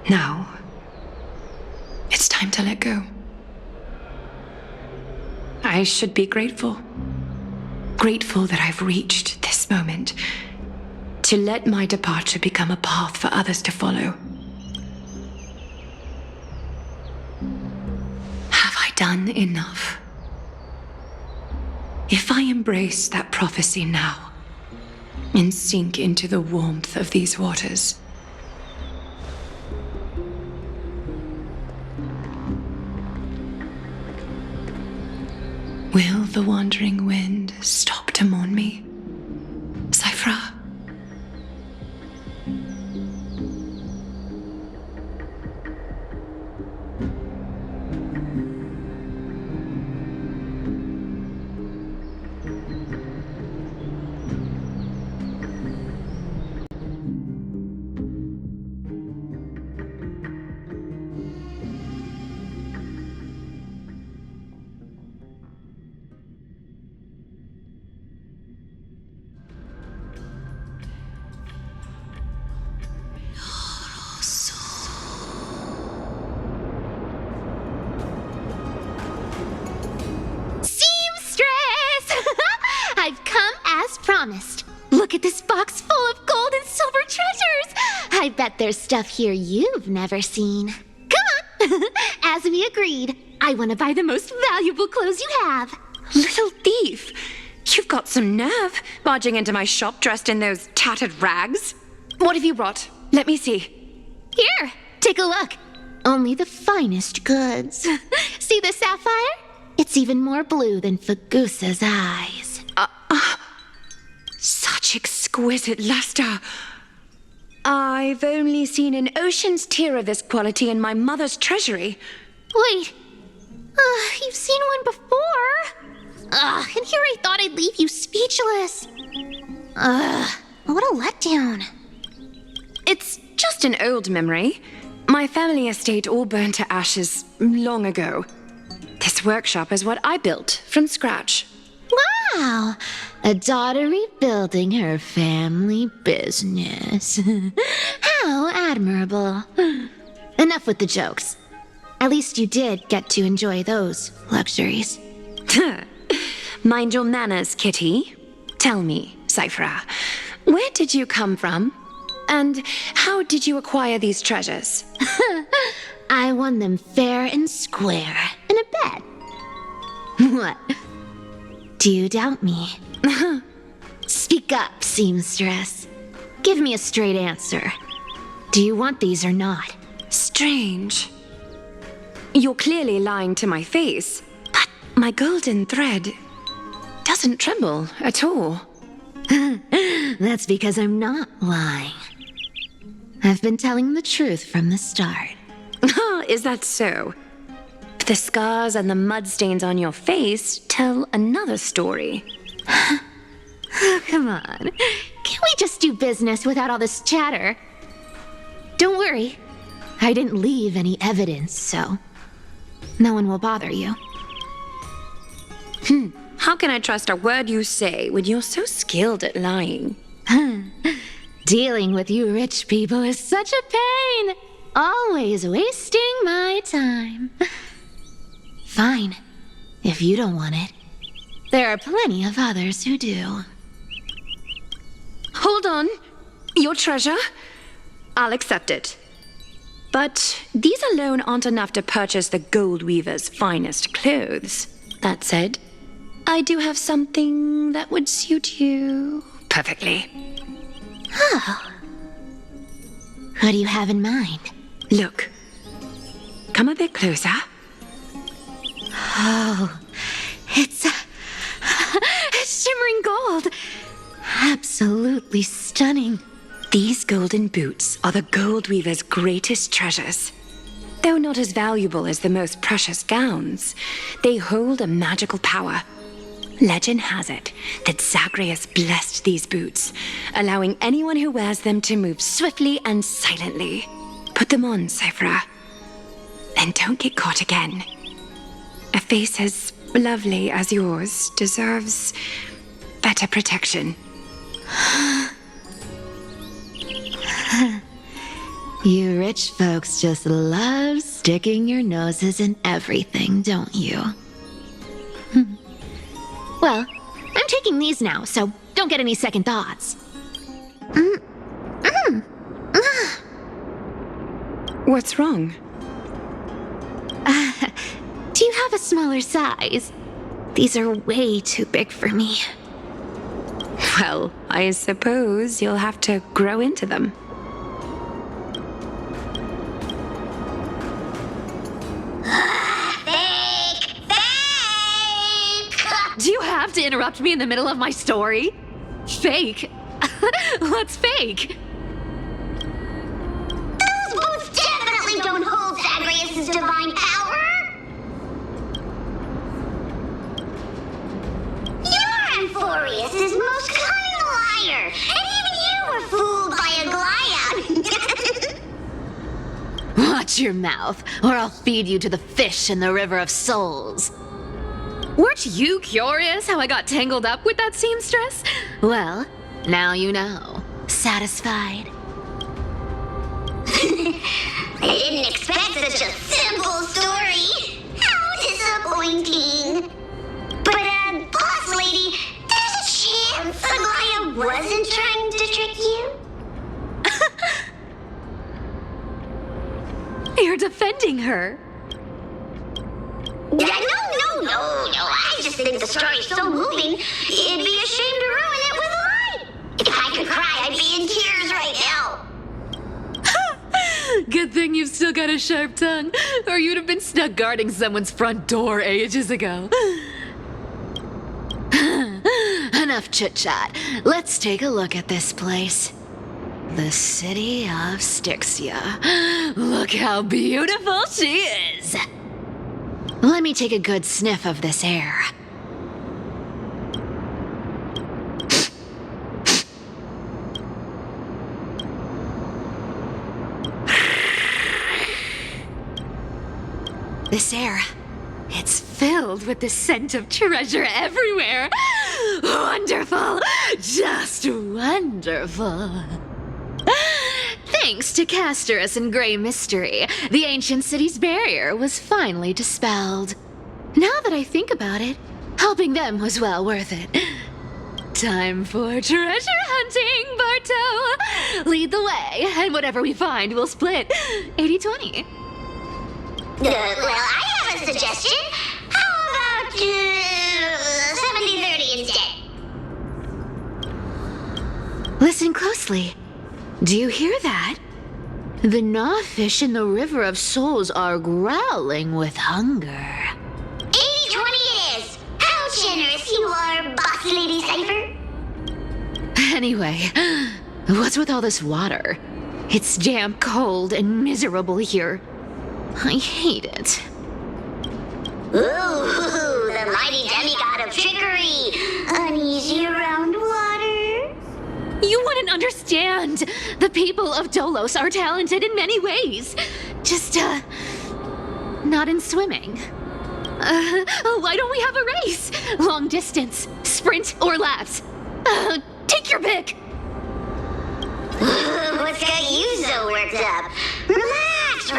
Now, it's time to let go. I should be grateful. Grateful that I've reached this moment. To let my departure become a path for others to follow. Have I done enough? If I embrace that prophecy now, and sink into the warmth of these waters, will the wandering wind stop to mourn me, Cipher? I've come as promised. Look at this box full of gold and silver treasures. I bet there's stuff here you've never seen. Come on. As we agreed, I want to buy the most valuable clothes you have. Little thief! You've got some nerve, barging into my shop dressed in those tattered rags. What have you brought? Let me see. Here, take a look. Only the finest goods. See the sapphire? It's even more blue than Fagusa's eyes. Such exquisite luster. I've only seen an ocean's tear of this quality in my mother's treasury. Wait. You've seen one before. And here I thought I'd leave you speechless. What a letdown. It's just an old memory. My family estate all burned to ashes long ago. This workshop is what I built from scratch. Wow! A daughter rebuilding her family business. How admirable. Enough with the jokes. At least you did get to enjoy those luxuries. Mind your manners, Kitty. Tell me, Cipher, where did you come from? And how did you acquire these treasures? I won them fair and square in a bet. What? Do you doubt me? Speak up, seamstress. Give me a straight answer. Do you want these or not? Strange. You're clearly lying to my face, but my golden thread doesn't tremble at all. That's because I'm not lying. I've been telling the truth from the start. Is that so? The scars and the mud stains on your face tell another story. Oh, come on. Can't we just do business without all this chatter? Don't worry. I didn't leave any evidence, so no one will bother you. How can I trust a word you say when you're so skilled at lying? Dealing with you rich people is such a pain. Always wasting my time. Fine, if you don't want it. There are plenty of others who do. Hold on. Your treasure? I'll accept it. But these alone aren't enough to purchase the gold weaver's finest clothes. That said, I do have something that would suit you perfectly. Oh. What do you have in mind? Look. Come a bit closer. Oh, it's shimmering gold. Absolutely stunning. These golden boots are the gold weaver's greatest treasures. Though not as valuable as the most precious gowns, they hold a magical power. Legend has it that Zargreus blessed these boots, allowing anyone who wears them to move swiftly and silently. Put them on, Cipher. Then don't get caught again. A face as lovely as yours deserves better protection. You rich folks just love sticking your noses in everything, don't you? Well, I'm taking these now, so don't get any second thoughts. What's wrong? Do you have a smaller size? These are way too big for me. Well, I suppose you'll have to grow into them. Do you have to interrupt me in the middle of my story? Fake? What's fake? Those boots definitely don't hold Zargreus' divine power! You're Amphorius' most cunning liar, and even you were fooled by Aglaea! Watch your mouth, or I'll feed you to the fish in the River of Souls. Weren't you curious how I got tangled up with that seamstress? Well, now you know. Satisfied? I didn't expect such a simple story. How disappointing. But, boss lady, there's a chance Aglaea wasn't trying to trick you? You're defending her. No. I just think the story's so moving, it'd be a shame to ruin it with a lie. If I could cry, I'd be in tears right now. Good thing you've still got a sharp tongue, or you'd have been stuck guarding someone's front door ages ago. Enough chit-chat. Let's take a look at this place. The city of Styxia. Look how beautiful she is. Let me take a good sniff of this air. This air, it's filled with the scent of treasure everywhere. Wonderful, just wonderful. Thanks to Castorus and Grey Mystery, the ancient city's barrier was finally dispelled. Now that I think about it, helping them was well worth it. Time for treasure hunting, Barto! Lead the way, and whatever we find, we'll split 80-20. Well, I have a suggestion. How about 70-30 instead? Listen closely. Do you hear that? The gnawfish in the River of Souls are growling with hunger. 80-20 it is! How generous you are, Boss Lady Cipher! Anyway, what's with all this water? It's damp, cold, and miserable here. I hate it. Ooh, the mighty demigod of trickery! Uneasy around water? You wouldn't understand. The people of Dolos are talented in many ways. Just, not in swimming. Why don't we have a race? Long distance, sprint, or laps? Take your pick. What's got you so worked up? Relax.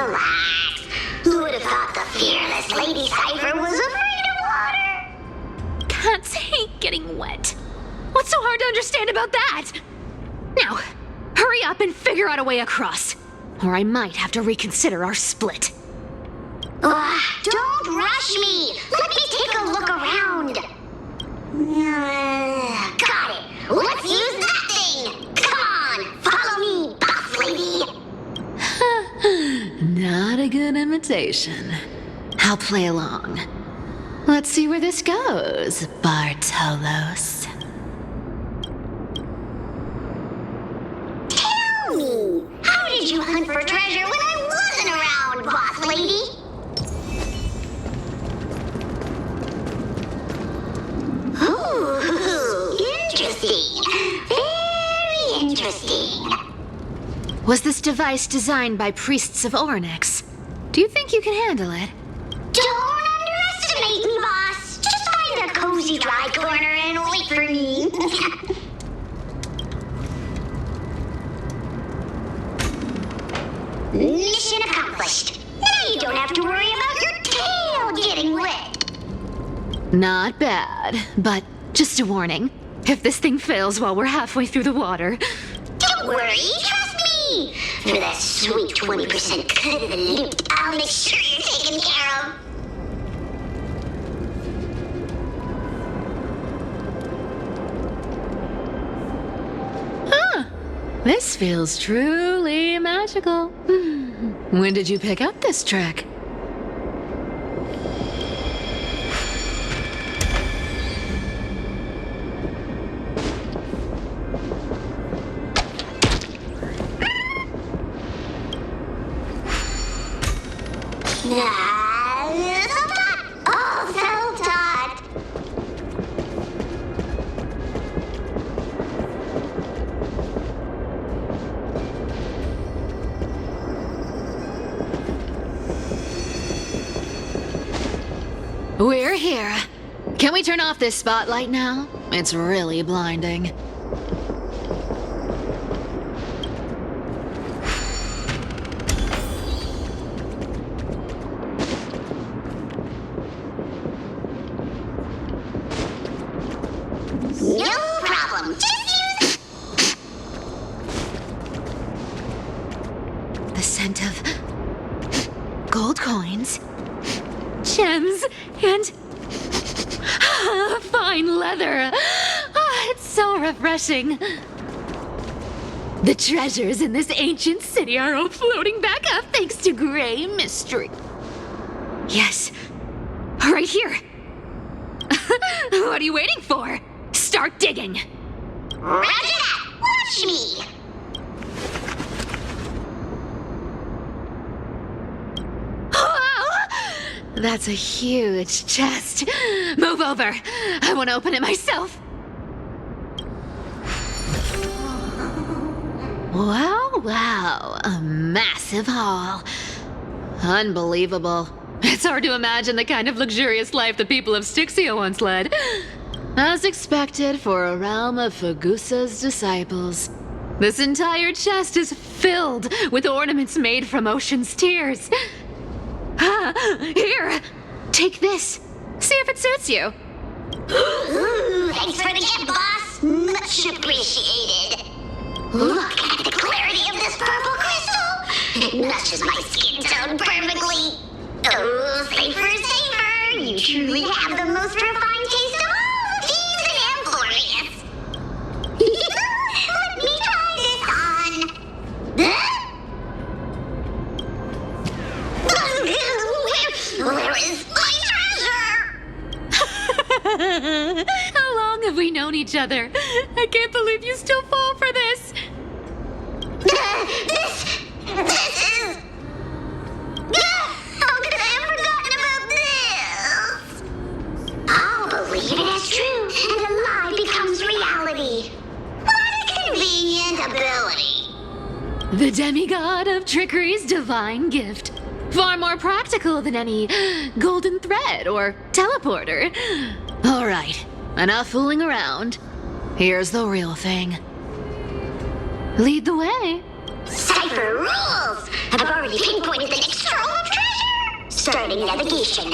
Who would have thought the fearless Lady Cipher was afraid of water? Cats hate getting wet. What's so hard to understand about that? Now, hurry up and figure out a way across, or I might have to reconsider our split. Don't rush me! Let me take a look around! Got it! Let's use that thing! Come on! Follow me, boss lady! Not a good imitation. I'll play along. Let's see where this goes, Bartolos. Tell me, how did you hunt for treasure when I wasn't around, boss lady? Ooh, interesting. Very interesting. Was this device designed by priests of Ornyx? Do you think you can handle it? Don't underestimate me, boss. Just find a cozy dry corner and wait for me. Mission accomplished. Now you don't have to worry about your tail getting wet. Not bad, but Just a warning. If this thing fails while we're halfway through the water... Don't worry, trust me! For that sweet 20% cut of the loot, I'll make sure you're taken care of. This feels truly magical. When did you pick up this trick? We're here. Can we turn off this spotlight now? It's really blinding. No problem. Just use The scent of gold coins, gems, and fine leather. It's so refreshing. The treasures in this ancient city are all floating back up thanks to Grey Mystery. Yes, right here. What are you waiting for? Start digging. Roger that! Watch me! That's a huge chest. Move over. I want to open it myself. Wow. A massive haul. Unbelievable. It's hard to imagine the kind of luxurious life the people of Styxia once led. As expected for a realm of Fagusa's disciples. This entire chest is filled with ornaments made from ocean's tears. Here, take this. See if it suits you. Ooh, thanks for the gift, boss. Much appreciated. Look at the clarity of this purple crystal. It matches my skin tone perfectly. Oh, Cipher. You truly have the most refined taste of all thieves and employees. Let me try this on. Where is my treasure? How long have we known each other? I can't believe you still fall for this. This is... How could I have forgotten about this? I'll believe it as true, and a lie becomes reality. What a convenient ability. The demigod of trickery's divine gift. Far more practical than any golden thread or teleporter. All right, enough fooling around. Here's the real thing. Lead the way. Cipher rules! I've already pinpointed the next trove of treasure! Starting navigation.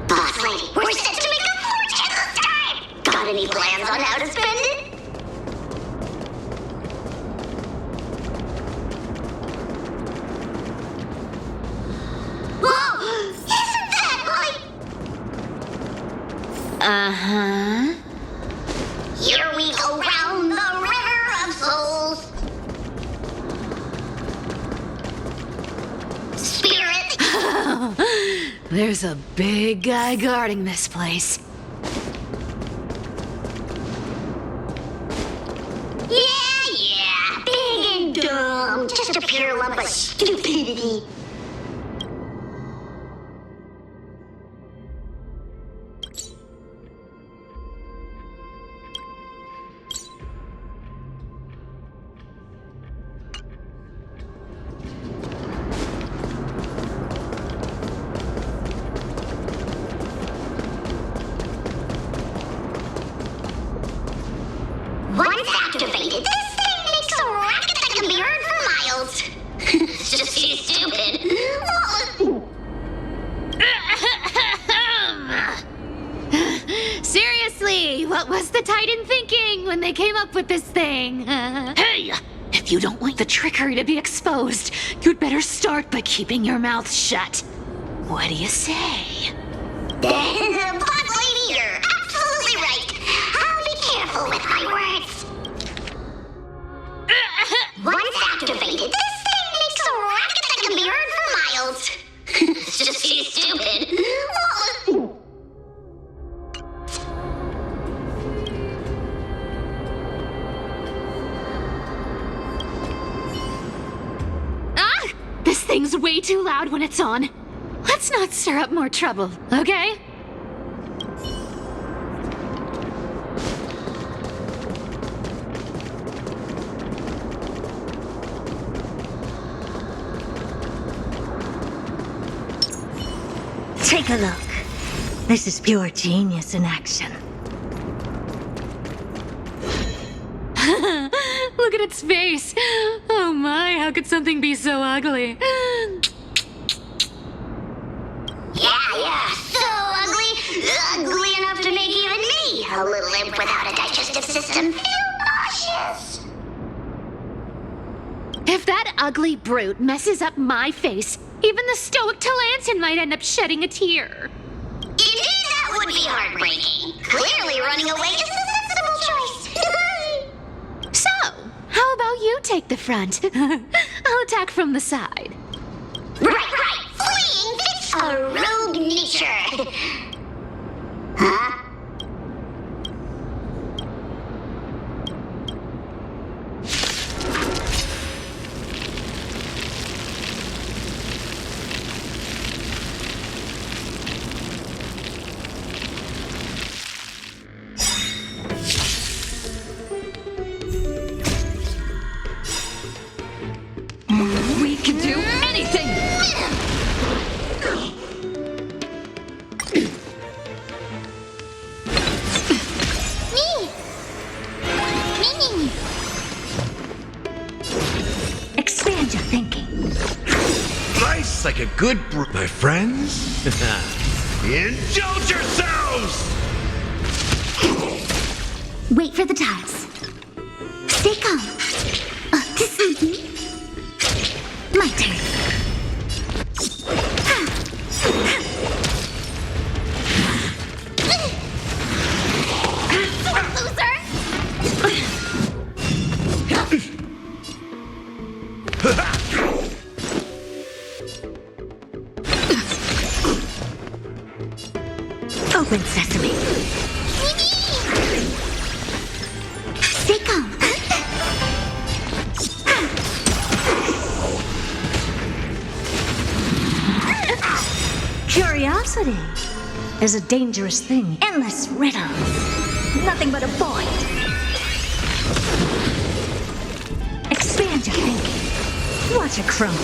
Boss lady, we're set to make a fortune this time! Got any plans on how to spend it? Whoa! Isn't that like... Uh-huh. Here we go round the river of souls. Spirit! There's a big guy guarding this place. Yeah, big and dumb. Just a pure lump of stupidity. Once activated, this thing makes a racket that can be heard for miles. It's just too stupid. What was the Titan thinking when they came up with this thing? Hey! If you don't like the trickery to be exposed, you'd better start by keeping your mouth shut. What do you say? Boss lady, you're absolutely right. I'll be careful with my words. Once activated, this thing makes a racket that can be heard for miles. It's just too stupid. This thing's way too loud when it's on. Let's not stir up more trouble, okay? Take a look. This is pure genius in action. Look at its face. Oh my, how could something be so ugly? Yeah, so ugly. Ugly enough to make even me, a little imp without a digestive system, feel nauseous. If that ugly brute messes up my face, even the stoic Talantin might end up shedding a tear. Indeed, that would be heartbreaking. Clearly running away is the sensible choice. So, how about you take the front? I'll attack from the side. Right. Fleeing fits a rogue nature. Huh? We can do anything! Expand your thinking. Nice like a good my friends. Indulge yourselves! Wait for the tiles. Stay calm. My turn. Open sesame. Stay calm. Curiosity is a dangerous thing. Endless riddles. Nothing but a void. Expand your thinking. Watch it crumble.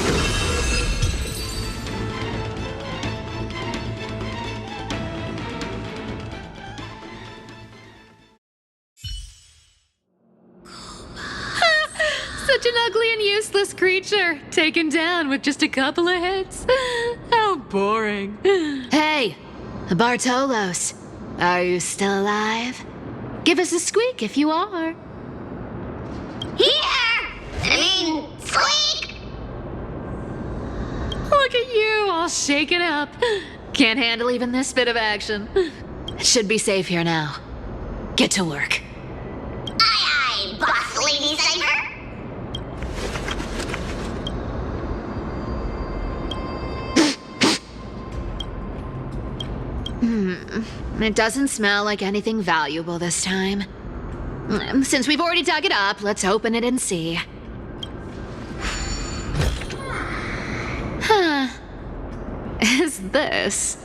Such an ugly and useless creature, taken down with just a couple of hits. How boring. Hey, Bartolos, are you still alive? Give us a squeak if you are. Squeak! Look at you, all shaken up. Can't handle even this bit of action. It should be safe here now. Get to work. Aye, boss lady Cipher. It doesn't smell like anything valuable this time. Since we've already dug it up, let's open it and see. Huh. Is this?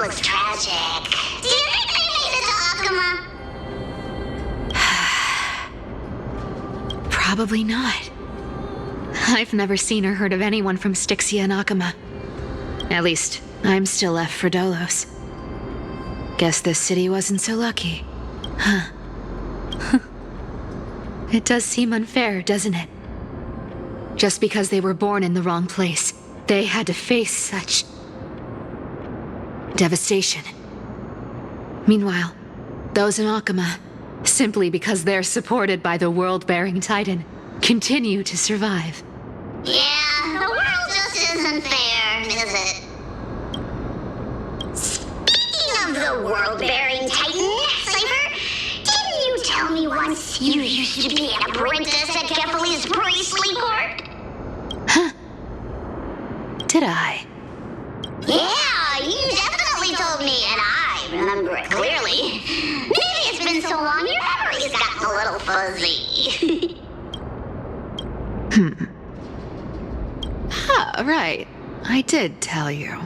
looks tragic. Do you think they made it to Akama? Probably not. I've never seen or heard of anyone from Styxia and Akama. At least, I'm still left for Dolos. Guess this city wasn't so lucky. Huh. It does seem unfair, doesn't it? Just because they were born in the wrong place, they had to face such devastation. Meanwhile, those in Akama, simply because they're supported by the world-bearing Titan, continue to survive. Yeah, the world just isn't fair, is it? Speaking of the world-bearing Titan, Cipher, didn't you tell me once you used to be an apprentice at Kephal's priestly court? Huh. Did I? Yeah, you definitely told me, and I remember it clearly. Maybe it's been so long your memory's gotten a little fuzzy. Ah, right. I did tell you.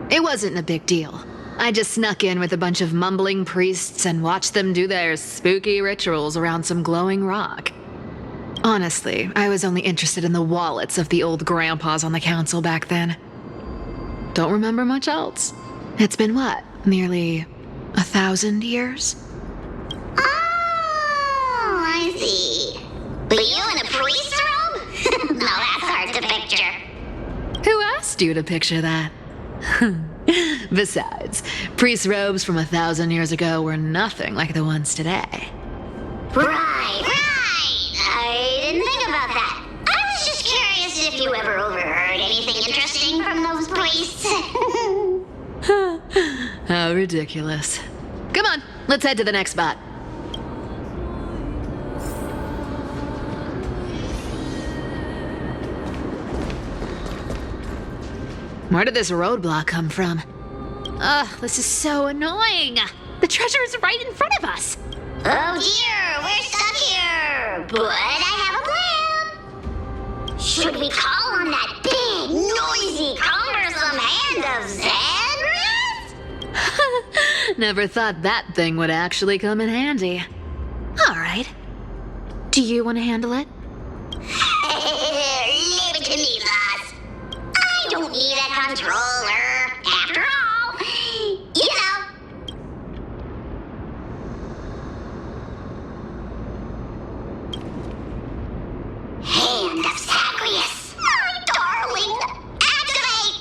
It wasn't a big deal. I just snuck in with a bunch of mumbling priests and watched them do their spooky rituals around some glowing rock. Honestly, I was only interested in the wallets of the old grandpas on the council back then. Don't remember much else. It's been what, nearly 1,000 years? Oh, I see. But you in a priest robe? No, that's hard to picture. Who asked you to picture that? Besides, priest robes from 1,000 years ago were nothing like the ones today. Right. I didn't think about that. I was just curious if you ever overheard anything interesting from those priests. How ridiculous. Come on, let's head to the next spot. Where did this roadblock come from? Ugh, this is so annoying. The treasure is right in front of us. Oh dear, we're stuck here. But I have a plan. Should we call on that big, noisy, cumbersome hand of Zargreus? Never thought that thing would actually come in handy. All right. Do you want to handle it? Leave it to me, boss. I don't need a controller. After all, you know. Hand of Zargreus. My darling. Activate!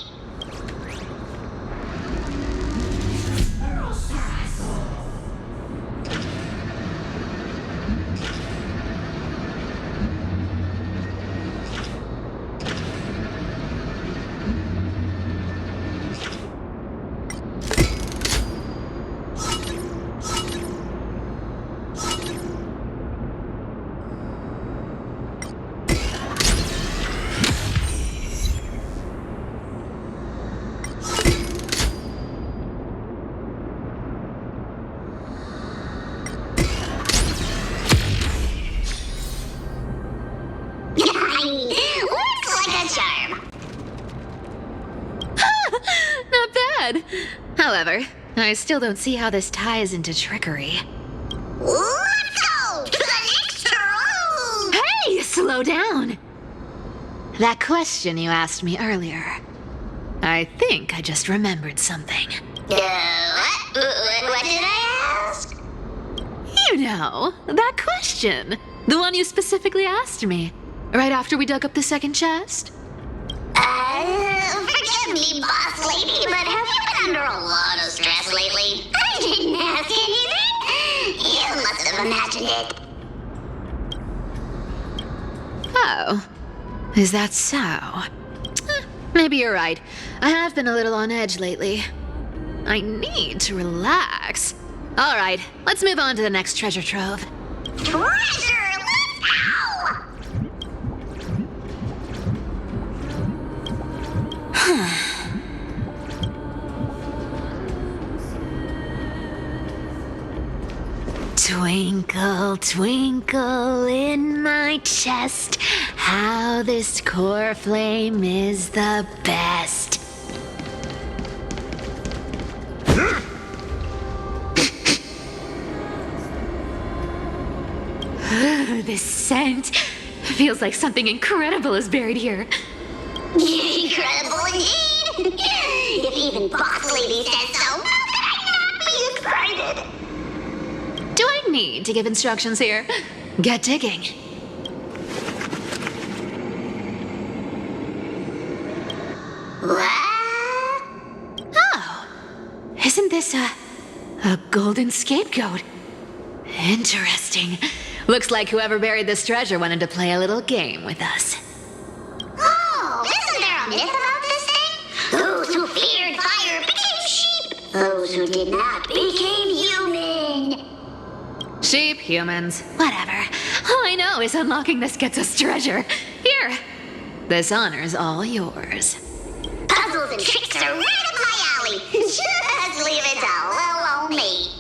Looks like a charm. Not bad. However, I still don't see how this ties into trickery. Let's go to the next room. Hey, slow down. That question you asked me earlier. I think I just remembered something. What did I ask? You know, that question. The one you specifically asked me. Right after we dug up the second chest? Forgive me, boss lady, but have you been under a lot of stress lately? I didn't ask anything. You must have imagined it. Oh. Is that so? Maybe you're right. I have been a little on edge lately. I need to relax. All right, let's move on to the next treasure trove. Treasure, let's go! Twinkle, twinkle in my chest, how this core flame is the best. This scent feels like something incredible is buried here. Incredible indeed! If even Boss Lady says so, how could I not be excited? Do I need to give instructions here? Get digging. What? Oh, isn't this a golden scapegoat? Interesting. Looks like whoever buried this treasure wanted to play a little game with us. Oh, isn't there a myth about this thing? Those who feared fire became sheep. Those who did not became human. Sheep, humans, whatever. All I know is unlocking this gets us treasure. Here, this honor's all yours. Puzzles and tricks are right up my alley. Just leave it to little old me.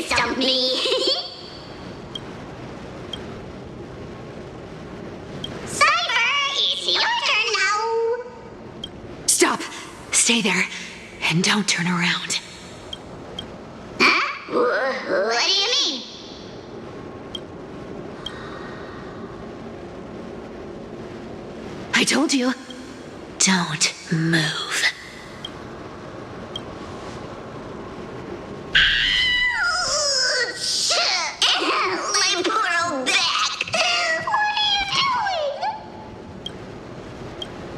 Stump me. Cipher, it's your turn now. Stop! Stay there, and don't turn around. Huh? What do you mean? I told you, don't move. My poor old back. What are you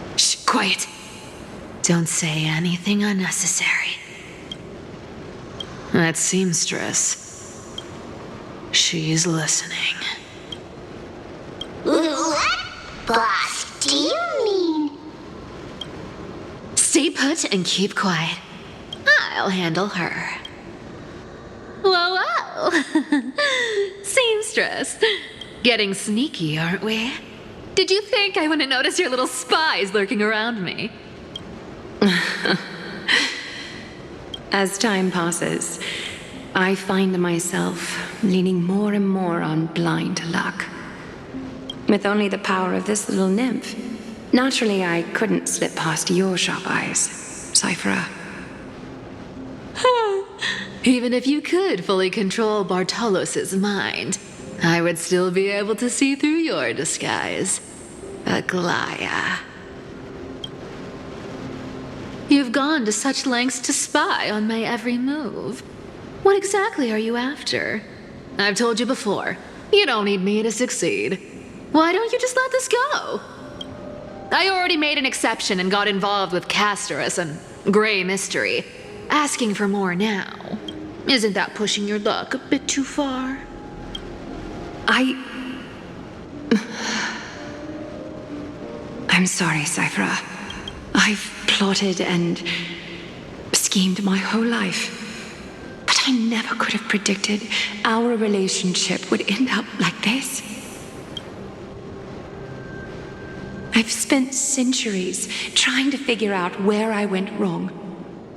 doing? Shh, quiet. Don't say anything unnecessary. That seamstress. She's listening. What? Boss, do you mean? Stay put and keep quiet. I'll handle her. Whoa, whoa! Seamstress. Getting sneaky, aren't we? Did you think I wouldn't notice your little spies lurking around me? As time passes, I find myself leaning more and more on blind luck. With only the power of this little nymph, naturally I couldn't slip past your sharp eyes, Cipher. Even if you could fully control Bartolos's mind, I would still be able to see through your disguise, Aglaea. You've gone to such lengths to spy on my every move. What exactly are you after? I've told you before, you don't need me to succeed. Why don't you just let this go? I already made an exception and got involved with Castorus and Grey Mystery. Asking for more now. Isn't that pushing your luck a bit too far? I'm sorry, Cipher. I've plotted and schemed my whole life. But I never could have predicted our relationship would end up like this. I've spent centuries trying to figure out where I went wrong,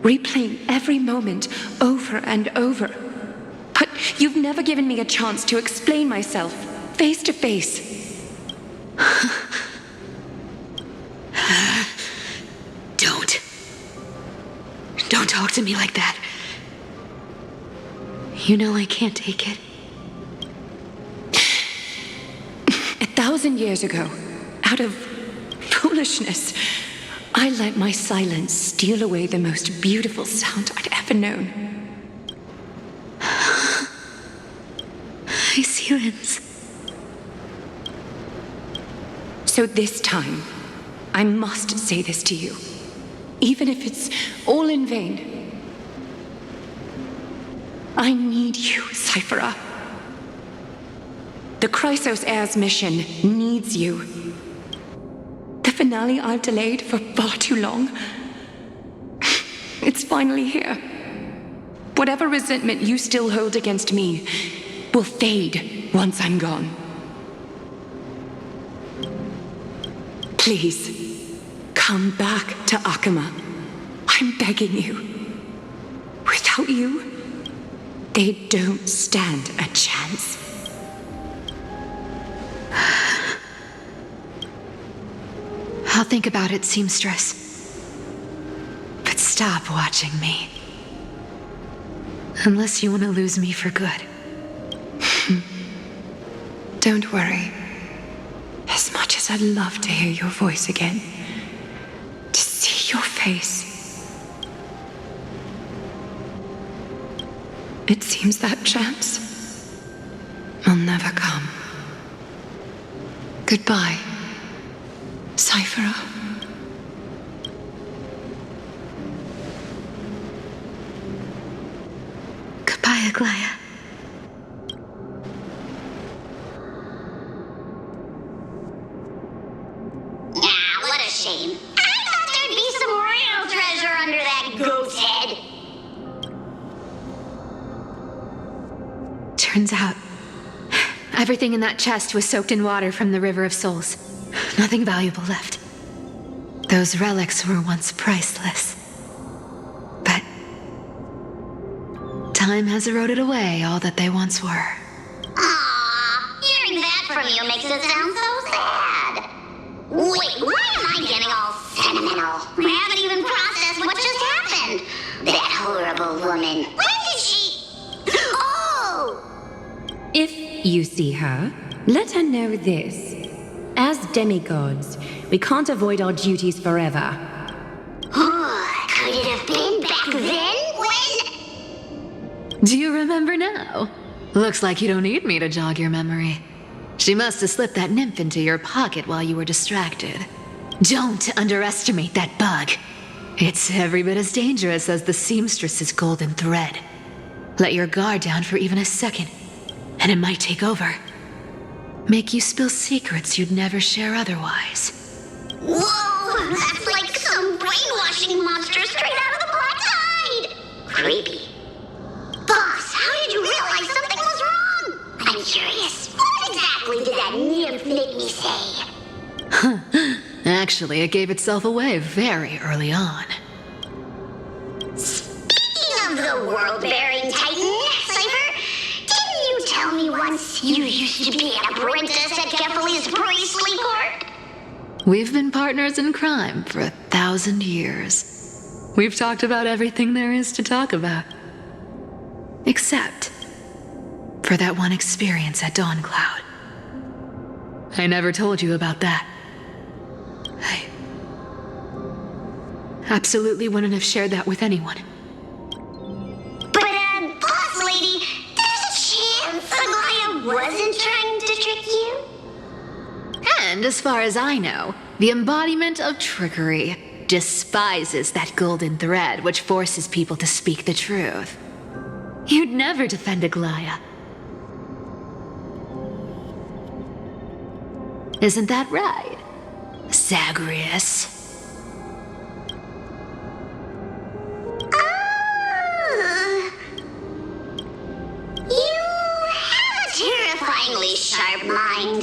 replaying every moment over and over. You've never given me a chance to explain myself, face to face. Don't talk to me like that. You know I can't take it. 1,000 years ago, out of foolishness, I let my silence steal away the most beautiful sound I'd ever known. Hyacines. So this time, I must say this to you, even if it's all in vain. I need you, Cipher. The Chrysos Heir's mission needs you. The finale I've delayed for far too long. It's finally here. Whatever resentment you still hold against me will fade once I'm gone. Please, come back to Akama. I'm begging you. Without you, they don't stand a chance. I'll think about it, seamstress. But stop watching me. Unless you want to lose me for good. Don't worry. As much as I'd love to hear your voice again, to see your face, it seems that chance will never come. Goodbye, Cipher. Goodbye, Aglaea. What a shame. I thought there'd be some real treasure under that goat's head. Turns out, everything in that chest was soaked in water from the River of Souls. Nothing valuable left. Those relics were once priceless. But time has eroded away all that they once were. Aww, hearing that from you makes it sound so sad. Wait, why am I getting all sentimental? I haven't even processed what just happened. That horrible woman. When did she... Oh! If you see her, let her know this. As demigods, we can't avoid our duties forever. Could it have been back then? When? Do you remember now? Looks like you don't need me to jog your memory. She must have slipped that nymph into your pocket while you were distracted. Don't underestimate that bug. It's every bit as dangerous as the seamstress's golden thread. Let your guard down for even a second, and it might take over. Make you spill secrets you'd never share otherwise. Whoa, that's like some brainwashing monster straight out of the Black Tide. Creepy. Boss, how did you realize something was wrong? I'm curious. What exactly did that nymph make me say? Actually, it gave itself away very early on. Speaking of the world-bearing titan, Cipher, didn't you tell me once you used to be an apprentice at Kefali's priestly court? We've been partners in crime for 1,000 years. We've talked about everything there is to talk about. Except for that one experience at Dawncloud. I never told you about that. I absolutely wouldn't have shared that with anyone. But, boss lady, there's a chance Aglaea wasn't trying to trick you? And as far as I know, the embodiment of trickery despises that golden thread which forces people to speak the truth. You'd never defend Aglaea. Isn't that right, Zargreus? You have a terrifyingly sharp mind.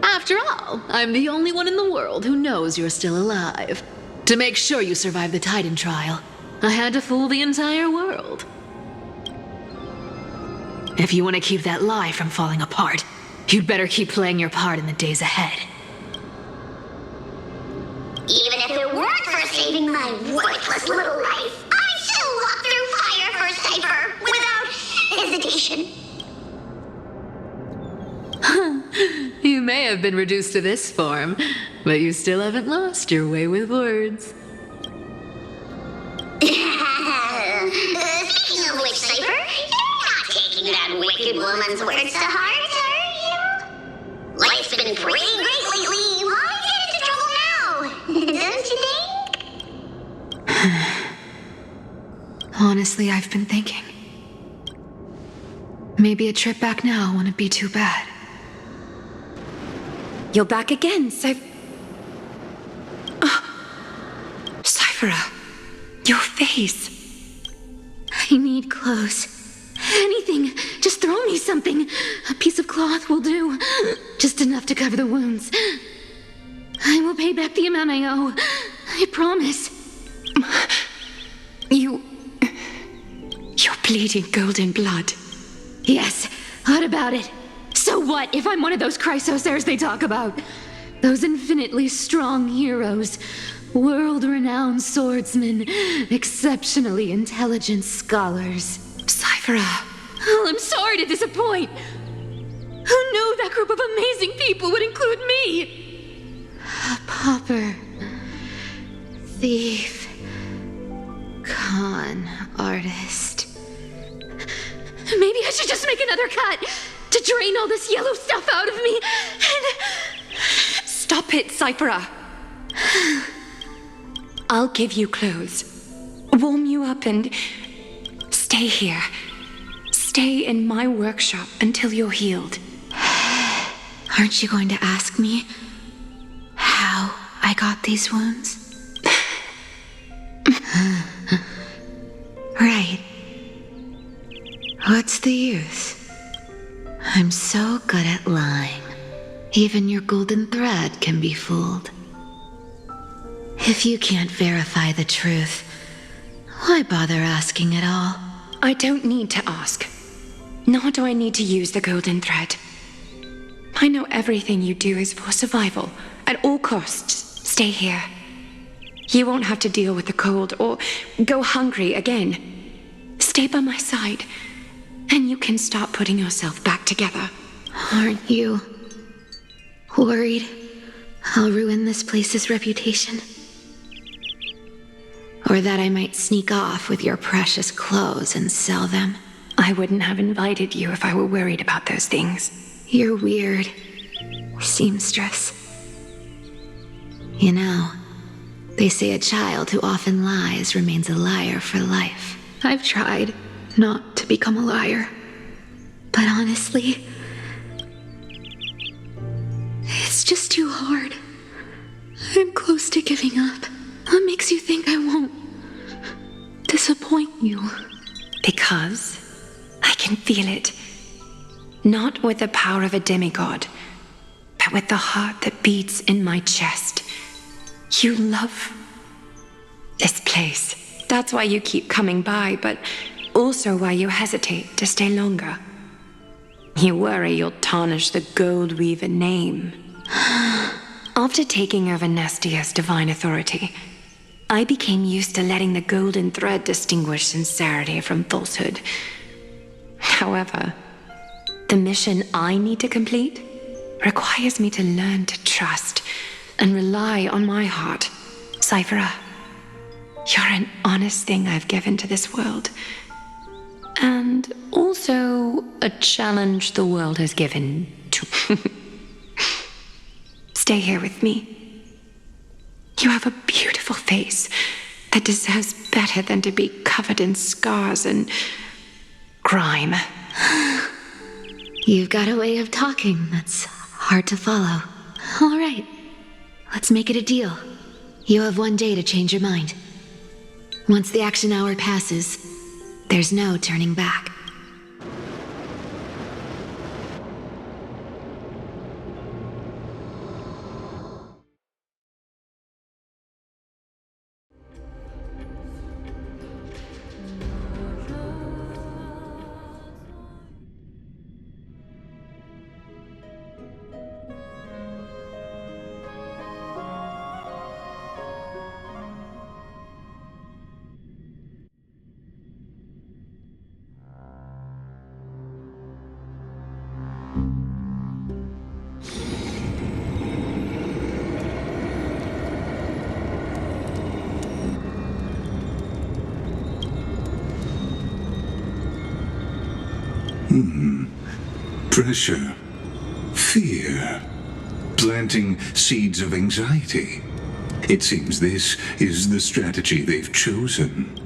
After all, I'm the only one in the world who knows you're still alive. To make sure you survive the Titan trial, I had to fool the entire world. If you want to keep that lie from falling apart, you'd better keep playing your part in the days ahead. Even if it weren't for saving my worthless little life, I'd still walk through fire for Cipher without hesitation. You may have been reduced to this form, but you still haven't lost your way with words. Speaking of which, Cipher, you're not taking that wicked woman's words to heart, are you? Life's been pretty great lately. Why get into trouble now? Don't you think? Honestly, I've been thinking. Maybe a trip back now wouldn't be too bad. You're back again, Cyphera, your face. I need clothes. Anything. Just throw me something. A piece of cloth will do. Just enough to cover the wounds. I will pay back the amount I owe. I promise. You're bleeding golden blood. Yes. What about it? So what if I'm one of those Chrysosairs they talk about? Those infinitely strong heroes. World-renowned swordsmen. Exceptionally intelligent scholars. Cyphera. Oh, I'm sorry to disappoint. Who knew that group of amazing people would include me? A pauper. Thief. Con artist. Maybe I should just make another cut to drain all this yellow stuff out of me and... Stop it, Cyphera. I'll give you clothes, warm you up, and stay here. Stay in my workshop until you're healed. Aren't you going to ask me how I got these wounds? Right. What's the use? I'm so good at lying. Even your golden thread can be fooled. If you can't verify the truth, why bother asking at all? I don't need to ask. Nor do I need to use the golden thread. I know everything you do is for survival. At all costs, stay here. You won't have to deal with the cold or go hungry again. Stay by my side, and you can start putting yourself back together. Aren't you worried I'll ruin this place's reputation? Or that I might sneak off with your precious clothes and sell them? I wouldn't have invited you if I were worried about those things. You're weird, seamstress. You know, they say a child who often lies remains a liar for life. I've tried not to become a liar. But honestly, it's just too hard. I'm close to giving up. What makes you think I won't disappoint you? Because I can feel it. Not with the power of a demigod, but with the heart that beats in my chest. You love this place. That's why you keep coming by, but also why you hesitate to stay longer. You worry you'll tarnish the Gold Weaver name. After taking over Nestia's divine authority, I became used to letting the golden thread distinguish sincerity from falsehood. However, the mission I need to complete requires me to learn to trust and rely on my heart. Cyphera, you're an honest thing I've given to this world. And also a challenge the world has given to... Stay here with me. You have a beautiful face that deserves better than to be covered in scars and grime. You've got a way of talking that's hard to follow. All right, let's make it a deal. You have 1 day to change your mind. Once the action hour passes, there's no turning back. Pressure. Fear. Planting seeds of anxiety. It seems this is the strategy they've chosen.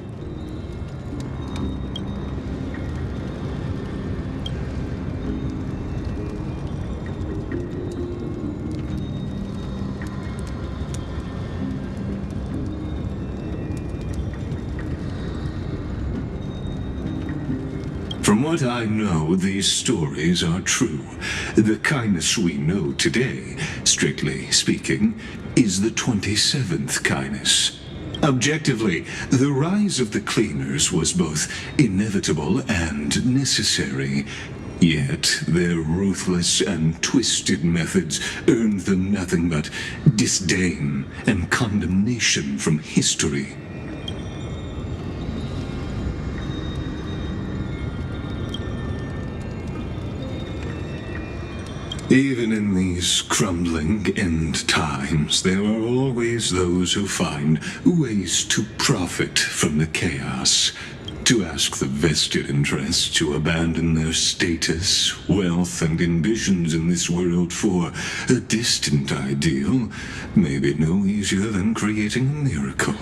From what I know, these stories are true. The kindness we know today, strictly speaking, is the 27th kindness. Objectively, the rise of the Cleaners was both inevitable and necessary. Yet, their ruthless and twisted methods earned them nothing but disdain and condemnation from history. Even in these crumbling end times, there are always those who find ways to profit from the chaos, to ask the vested interests to abandon their status, wealth, and ambitions in this world for a distant ideal may be no easier than creating a miracle.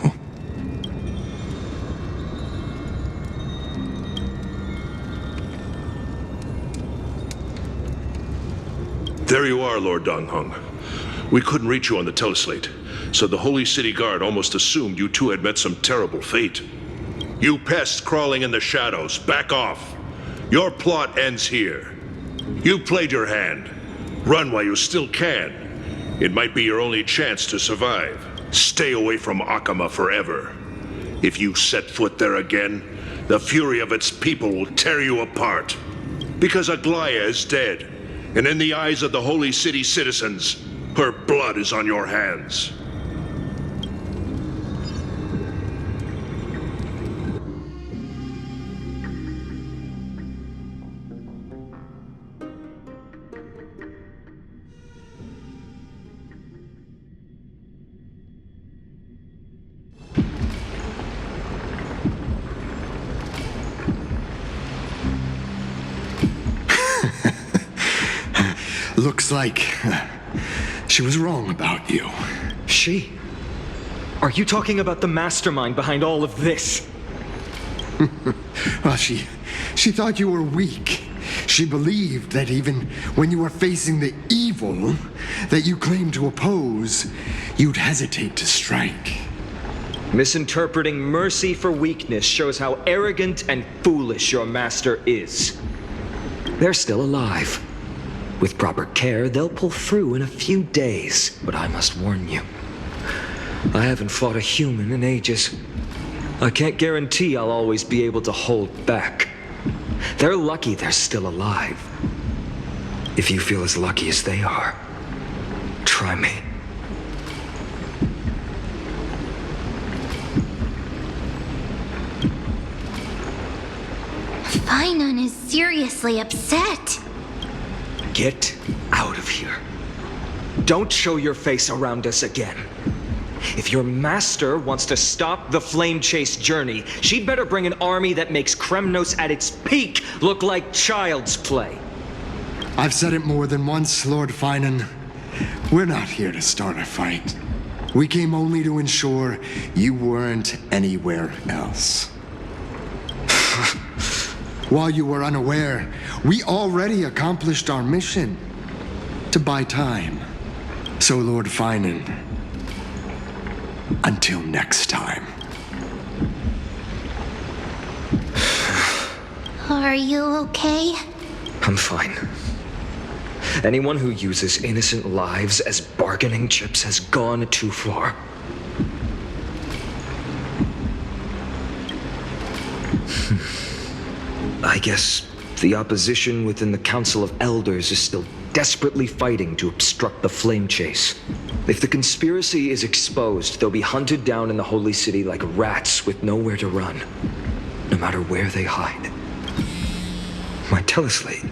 There you are, Lord Dongheng. We couldn't reach you on the teleslate, so the Holy City Guard almost assumed you two had met some terrible fate. You pests crawling in the shadows, back off. Your plot ends here. You played your hand. Run while you still can. It might be your only chance to survive. Stay away from Akama forever. If you set foot there again, the fury of its people will tear you apart. Because Aglaea is dead. And in the eyes of the Holy City citizens, her blood is on your hands. Looks like she was wrong about you. She? Are you talking about the mastermind behind all of this? Well, she thought you were weak. She believed that even when you were facing the evil that you claimed to oppose, you'd hesitate to strike. Misinterpreting mercy for weakness shows how arrogant and foolish your master is. They're still alive. With proper care, they'll pull through in a few days. But I must warn you, I haven't fought a human in ages. I can't guarantee I'll always be able to hold back. They're lucky they're still alive. If you feel as lucky as they are, try me. Phainon is seriously upset. Get out of here. Don't show your face around us again. If your master wants to stop the flame chase journey, she'd better bring an army that makes Kremnos at its peak look like child's play. I've said it more than once, Lord Phainon. We're not here to start a fight. We came only to ensure you weren't anywhere else. While you were unaware, we already accomplished our mission to buy time. So, Lord Phainon, until next time. Are you okay? I'm fine. Anyone who uses innocent lives as bargaining chips has gone too far. I guess the opposition within the Council of Elders is still desperately fighting to obstruct the flame chase. If the conspiracy is exposed, they'll be hunted down in the Holy City like rats with nowhere to run, no matter where they hide. My teleslate.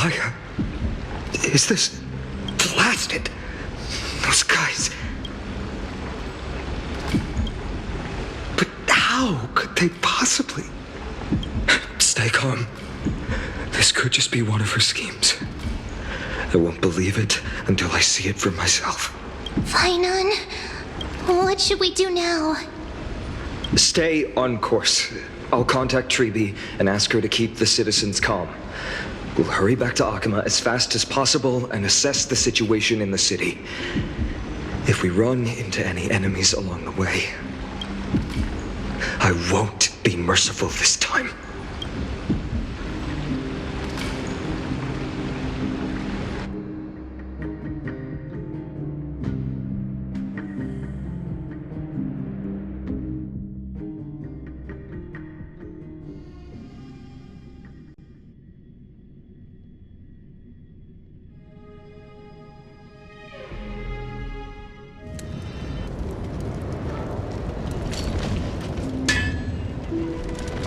Aglaea, is this blasted? Those guys. But how could they possibly? Stay calm. This could just be one of her schemes. I won't believe it until I see it for myself. Phainon, what should we do now? Stay on course. I'll contact Trebe and ask her to keep the citizens calm. We'll hurry back to Akama as fast as possible and assess the situation in the city. If we run into any enemies along the way, I won't be merciful this time.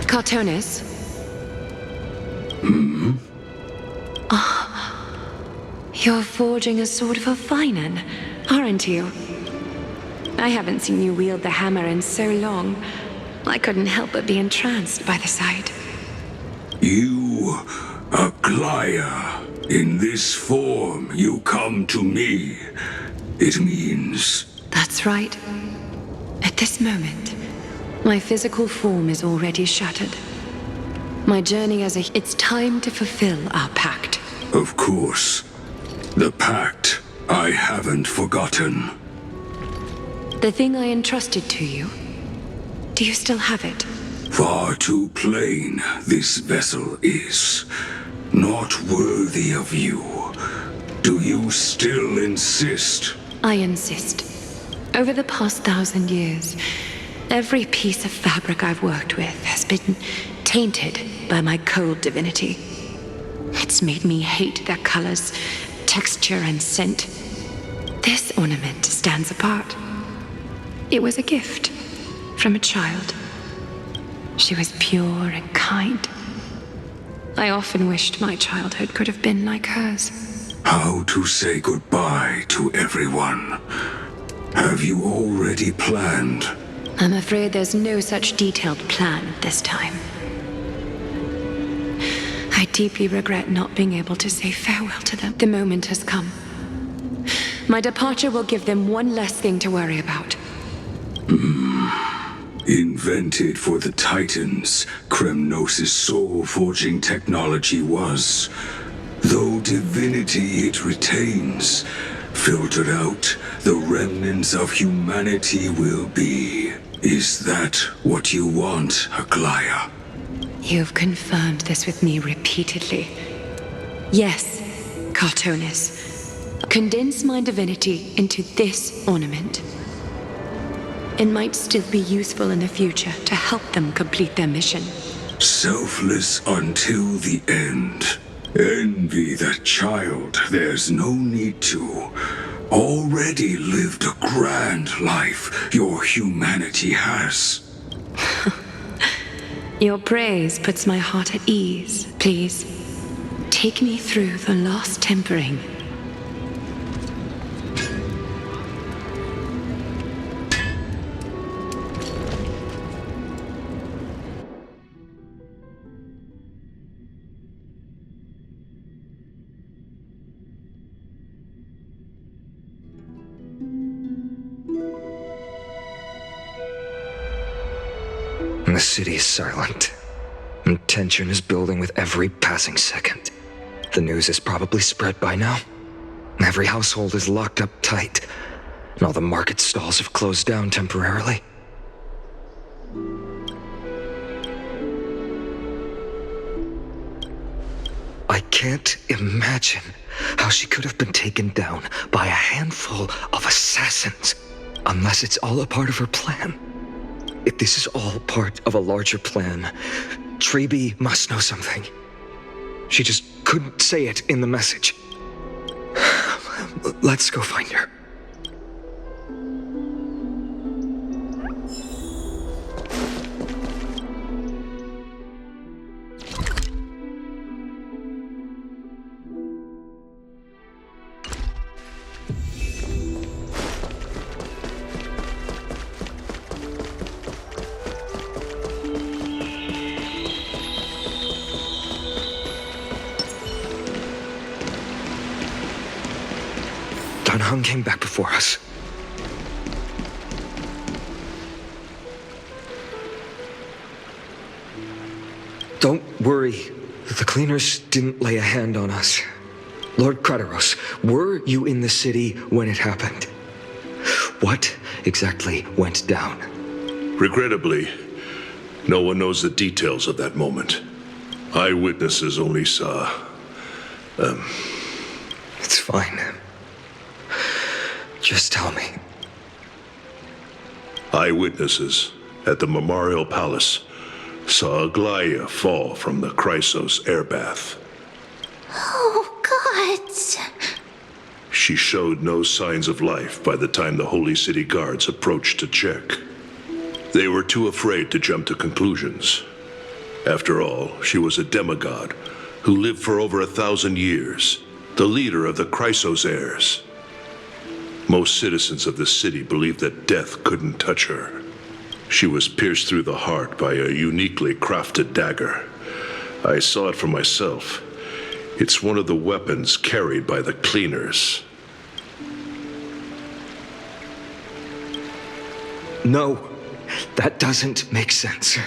Cartonis? You're forging a sword for Phainon, aren't you? I haven't seen you wield the hammer in so long. I couldn't help but be entranced by the sight. You, Aglaea, in this form you come to me. It means... That's right. At this moment, my physical form is already shattered. My journey as a... It's time to fulfill our pact. Of course. The pact I haven't forgotten. The thing I entrusted to you, do you still have it? Far too plain this vessel is. Not worthy of you. Do you still insist? I insist. Over the past 1,000 years, every piece of fabric I've worked with has been tainted by my cold divinity. It's made me hate their colors, texture, and scent. This ornament stands apart. It was a gift from a child. She was pure and kind. I often wished my childhood could have been like hers. How to say goodbye to everyone? Have you already planned? I'm afraid there's no such detailed plan this time. I deeply regret not being able to say farewell to them. The moment has come. My departure will give them one less thing to worry about. Invented for the Titans, Kremnos' soul-forging technology was. Though divinity it retains, filtered out, the remnants of humanity will be. Is that what you want, Aglaea? You've confirmed this with me repeatedly. Yes, Cartonis. Condense my divinity into this ornament. It might still be useful in the future to help them complete their mission. Selfless until the end. Envy that child, there's no need to. Already lived a grand life your humanity has. Your praise puts my heart at ease. Please, take me through the last tempering. The city is silent, and tension is building with every passing second. The news is probably spread by now. Every household is locked up tight, and all the market stalls have closed down temporarily. I can't imagine how she could have been taken down by a handful of assassins, unless it's all a part of her plan. If this is all part of a larger plan, Trebe must know something. She just couldn't say it in the message. Let's go find her. Heng came back before us. Don't worry. The cleaners didn't lay a hand on us. Lord Crateros, were you in the city when it happened? What exactly went down? Regrettably, no one knows the details of that moment. Eyewitnesses only saw... It's fine. Just tell me. Eyewitnesses at the Memorial Palace saw Aglaea fall from the Chrysos air bath. Oh, gods. She showed no signs of life by the time the Holy City Guards approached to check. They were too afraid to jump to conclusions. After all, she was a demigod who lived for over 1,000 years, the leader of the Chrysos heirs. Most citizens of the city believed that death couldn't touch her. She was pierced through the heart by a uniquely crafted dagger. I saw it for myself. It's one of the weapons carried by the cleaners. No, that doesn't make sense.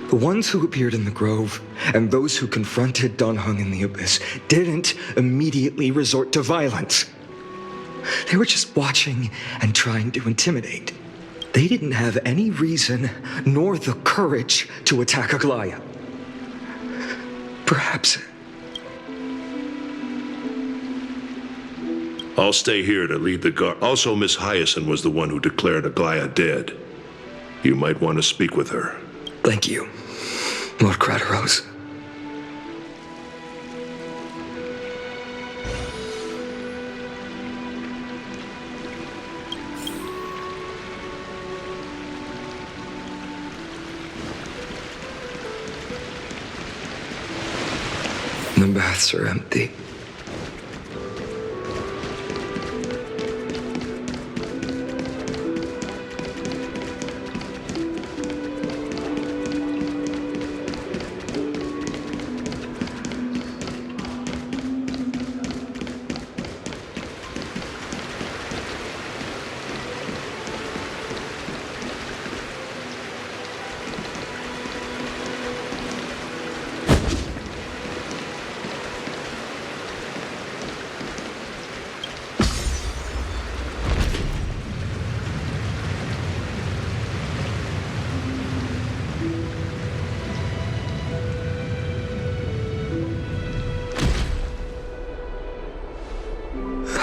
The ones who appeared in the grove and those who confronted Dan Heng in the abyss didn't immediately resort to violence. They were just watching and trying to intimidate. They didn't have any reason nor the courage to attack Aglaea. Perhaps... I'll stay here to lead the guard. Also, Miss Hyacine was the one who declared Aglaea dead. You might want to speak with her. Thank you, Lord Crateros. The baths are empty.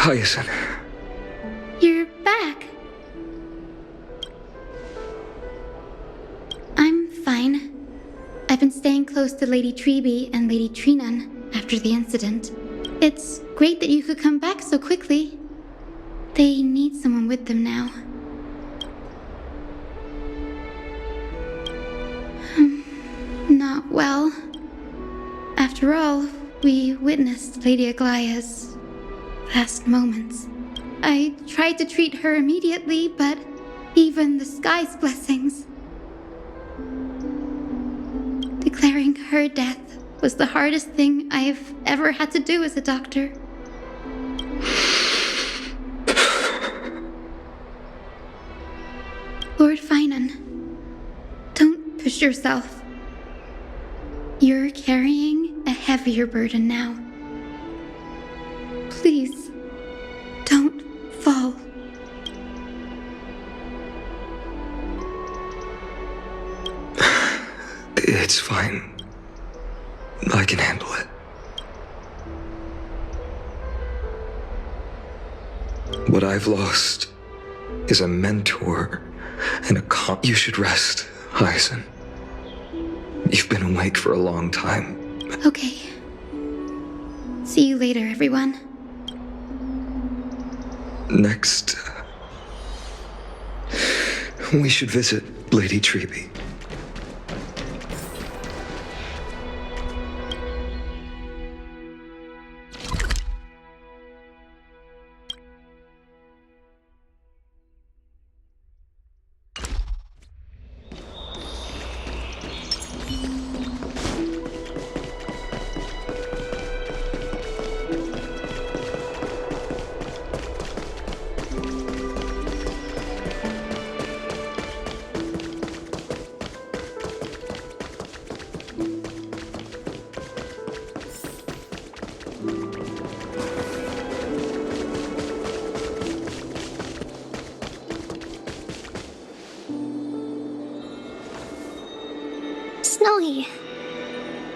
Hyacine. You're back. I'm fine. I've been staying close to Lady Treby and Lady Trinan after the incident. It's great that you could come back so quickly. They need someone with them now. Not well. After all, we witnessed Lady Aglaea's last moments. I tried to treat her immediately, but even the sky's blessings. Declaring her death was the hardest thing I've ever had to do as a doctor. Lord Phainon, don't push yourself. You're carrying a heavier burden now. Please, don't fall. It's fine. I can handle it. What I've lost is a mentor and a You should rest, Hyacine. You've been awake for a long time. Okay. See you later, everyone. Next, we should visit Lady Treby.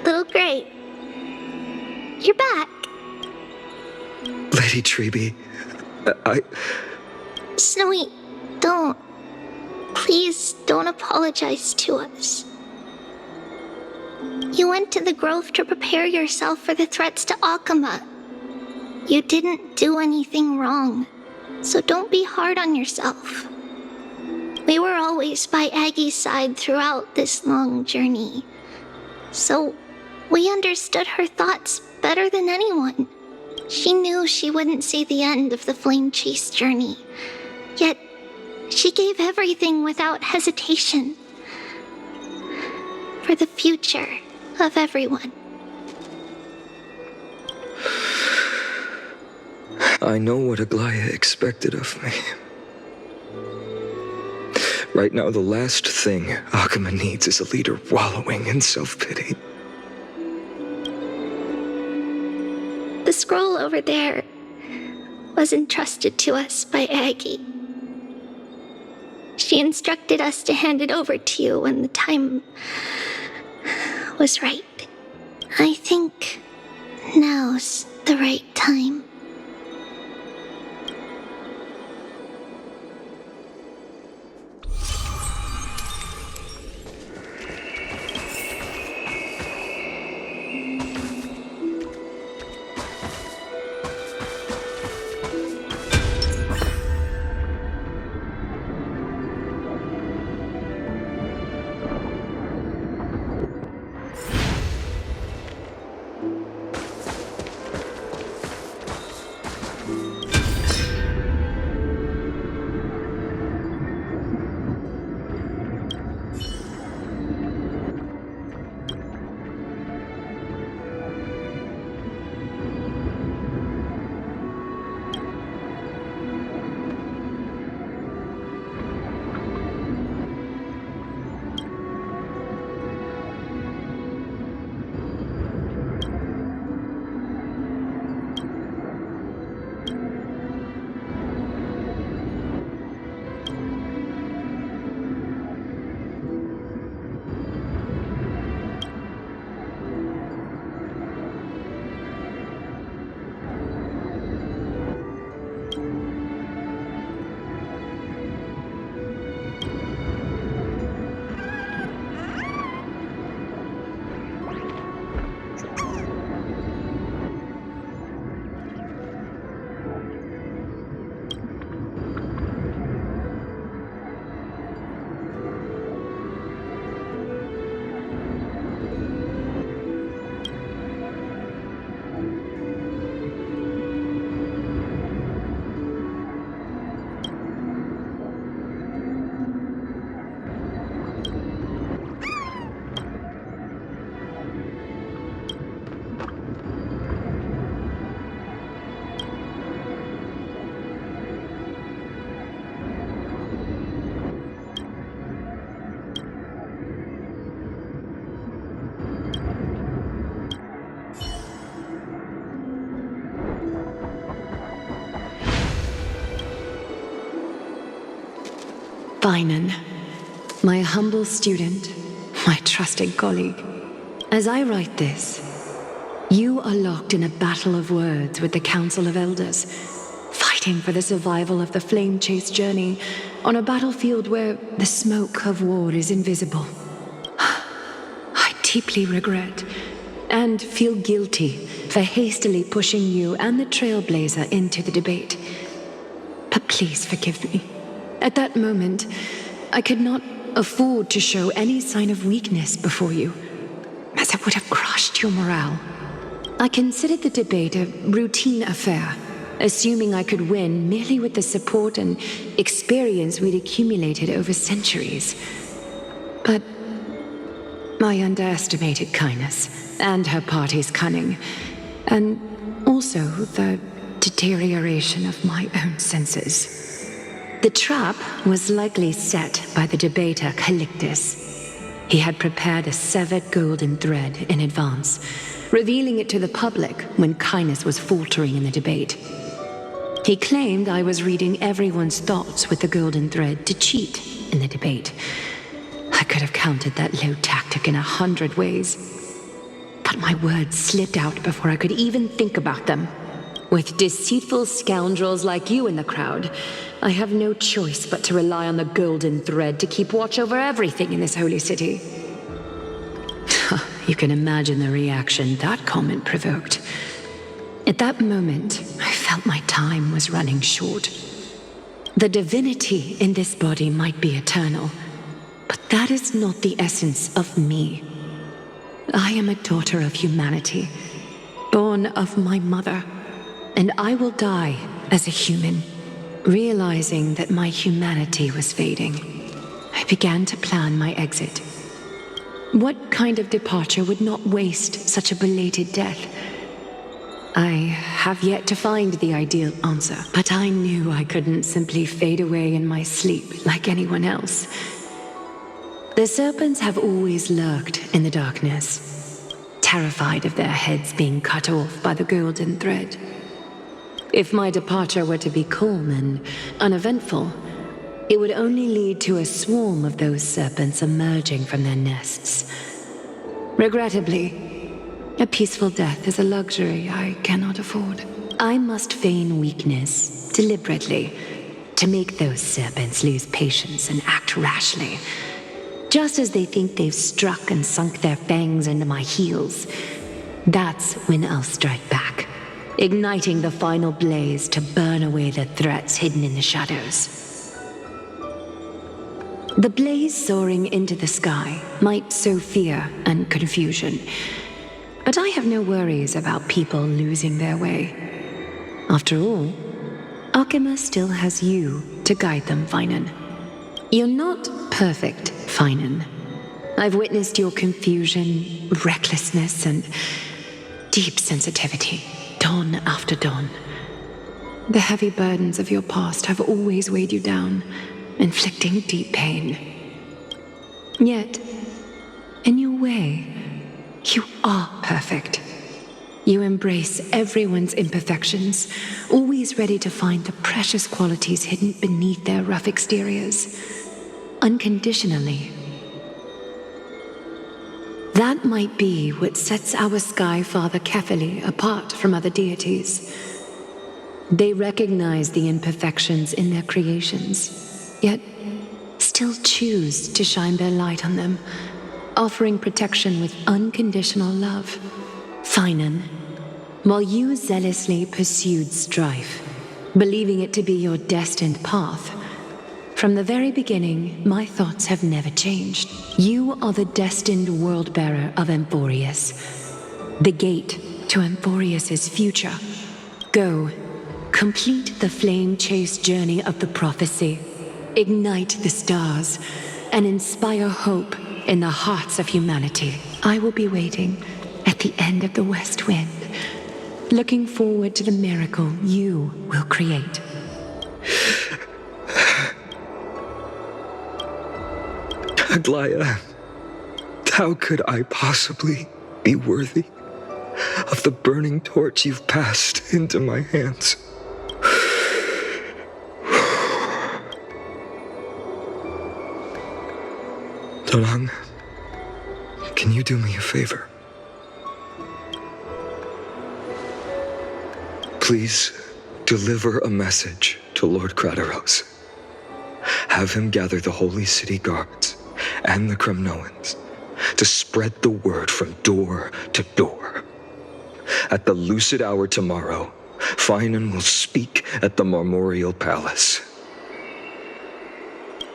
Little Gray. You're back. Lady Treby, Snowy, don't. Please don't apologize to us. You went to the grove to prepare yourself for the threats to Akama. You didn't do anything wrong, so don't be hard on yourself. We were always by Aggie's side throughout this long journey, so we understood her thoughts better than anyone. She knew she wouldn't see the end of the Flame Chase journey, yet she gave everything without hesitation. For the future of everyone. I know what Aglaea expected of me. Right now, the last thing Akama needs is a leader wallowing in self-pity. The scroll over there was entrusted to us by Aggie. She instructed us to hand it over to you when the time was right. I think now's the right time. Phainon, my humble student, my trusted colleague. As I write this, you are locked in a battle of words with the Council of Elders, fighting for the survival of the Flame Chase journey on a battlefield where the smoke of war is invisible. I deeply regret and feel guilty for hastily pushing you and the Trailblazer into the debate. But please forgive me. At that moment, I could not afford to show any sign of weakness before you, as it would have crushed your morale. I considered the debate a routine affair, assuming I could win merely with the support and experience we'd accumulated over centuries. But I underestimated Kindness and her party's cunning, and also the deterioration of my own senses. The trap was likely set by the debater Calictus. He had prepared a severed golden thread in advance, revealing it to the public when Kindness was faltering in the debate. He claimed I was reading everyone's thoughts with the golden thread to cheat in the debate. I could have countered that low tactic in 100 ways. my words slipped out before I could even think about them. With deceitful scoundrels like you in the crowd, I have no choice but to rely on the golden thread to keep watch over everything in this holy city. You can imagine the reaction that comment provoked. At that moment, I felt my time was running short. The divinity in this body might be eternal, but that is not the essence of me. I am a daughter of humanity, born of my mother, and I will die as a human. Realizing that my humanity was fading, I began to plan my exit. What kind of departure would not waste such a belated death? I have yet to find the ideal answer, but I knew I couldn't simply fade away in my sleep like anyone else. The serpents have always lurked in the darkness, terrified of their heads being cut off by the golden thread. If my departure were to be calm and uneventful, it would only lead to a swarm of those serpents emerging from their nests. Regrettably, a peaceful death is a luxury I cannot afford. I must feign weakness, deliberately, to make those serpents lose patience and act rashly. Just as they think they've struck and sunk their fangs into my heels, that's when I'll strike back, igniting the final blaze to burn away the threats hidden in the shadows. The blaze soaring into the sky might sow fear and confusion, but I have no worries about people losing their way. After all, Alchema still has you to guide them, Phainon. You're not perfect, Phainon. I've witnessed your confusion, recklessness, and deep sensitivity, dawn after dawn. The heavy burdens of your past have always weighed you down, inflicting deep pain. Yet, in your way, you are perfect. You embrace everyone's imperfections, always ready to find the precious qualities hidden beneath their rough exteriors, unconditionally. That might be what sets our Sky Father Kefili apart from other deities. They recognize the imperfections in their creations, yet still choose to shine their light on them, offering protection with unconditional love. Phainon, while you zealously pursued strife, believing it to be your destined path, from the very beginning, my thoughts have never changed. You are the destined world-bearer of Emphorius, the gate to Emphorius's future. Go, complete the flame-chase journey of the prophecy, ignite the stars, and inspire hope in the hearts of humanity. I will be waiting at the end of the west wind, looking forward to the miracle you will create. Aglaea, how could I possibly be worthy of the burning torch you've passed into my hands? Dongheng, can you do me a favor? Please deliver a message to Lord Crateros. Have him gather the Holy City guards and the Kremnoans to spread the word from door to door. At the lucid hour tomorrow, Phainon will speak at the Marmorial Palace.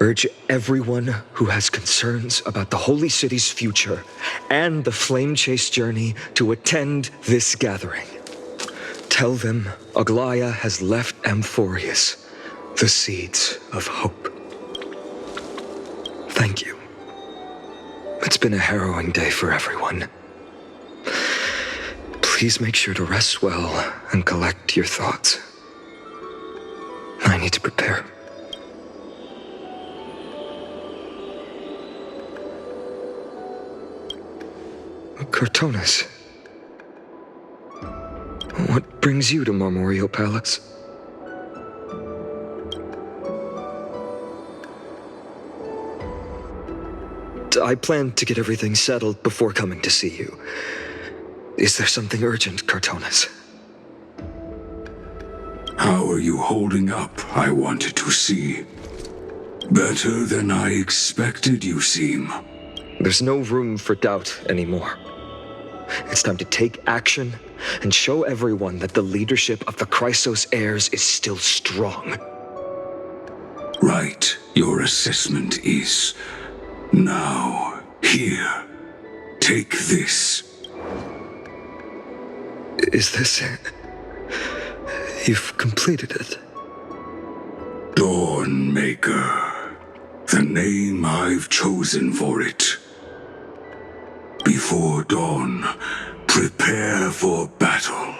Urge everyone who has concerns about the Holy City's future and the Flame Chase journey to attend this gathering. Tell them Aglaea has left Emphorius the seeds of hope. Thank you. It's been a harrowing day for everyone. Please make sure to rest well and collect your thoughts. I need to prepare. Cartonis, what brings you to Marmorial Palace? I planned to get everything settled before coming to see you. Is there something urgent, Cartonis? How are you holding up, I wanted to see. Better than I expected, you seem. There's no room for doubt anymore. It's time to take action and show everyone that the leadership of the Chrysos heirs is still strong. Right, your assessment is. Now, here. Take this. Is this it? You've completed it. Dawnmaker. The name I've chosen for it. Before dawn, prepare for battle.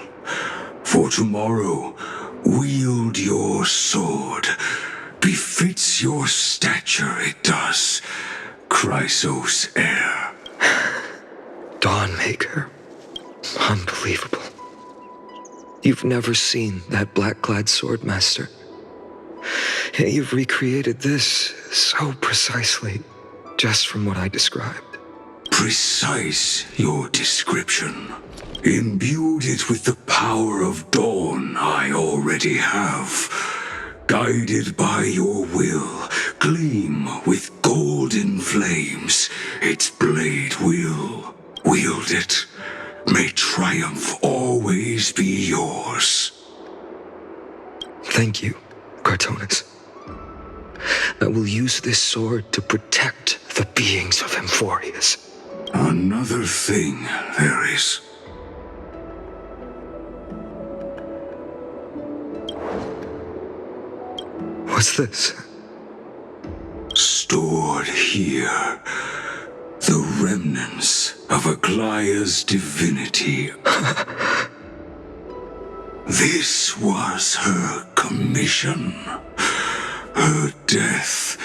For tomorrow, wield your sword. Befits your stature, it does. Chrysos heir. Dawnmaker. Unbelievable. You've never seen that black-clad swordmaster. Yet you've recreated this so precisely, just from what I described. Precise, your description. Imbued it with the power of dawn I already have. Guided by your will, gleam with golden flames. Its blade will wield it. May triumph always be yours. Thank you, Cartonis. I will use this sword to protect the beings of Emphorius. Another thing there is. What's this? Stored here, the remnants of Aglaea's divinity. This was her commission. Her death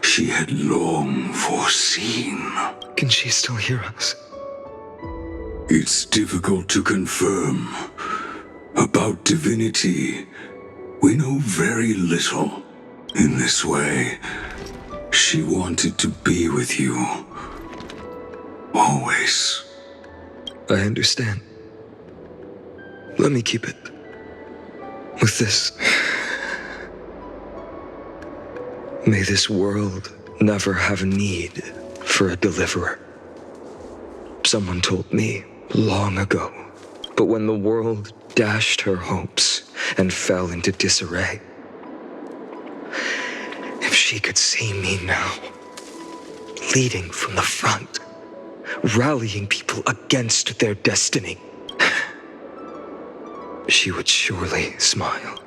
she had long foreseen. Can she still hear us? It's difficult to confirm. About divinity, we know very little. In this way, she wanted to be with you. Always. I understand. Let me keep it. With this. May this world never have need for a deliverer. Someone told me long ago, but when the world dashed her hopes and fell into disarray, if she could see me now, leading from the front, rallying people against their destiny, she would surely smile.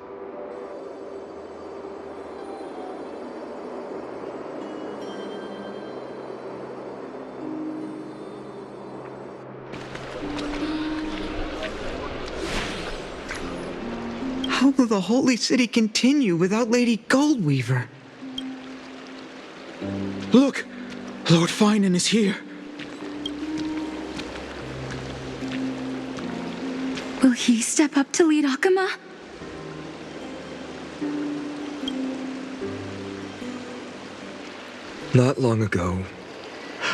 How will the Holy City continue without Lady Goldweaver? Look! Lord Phainon is here. Will he step up to lead Akama? Not long ago,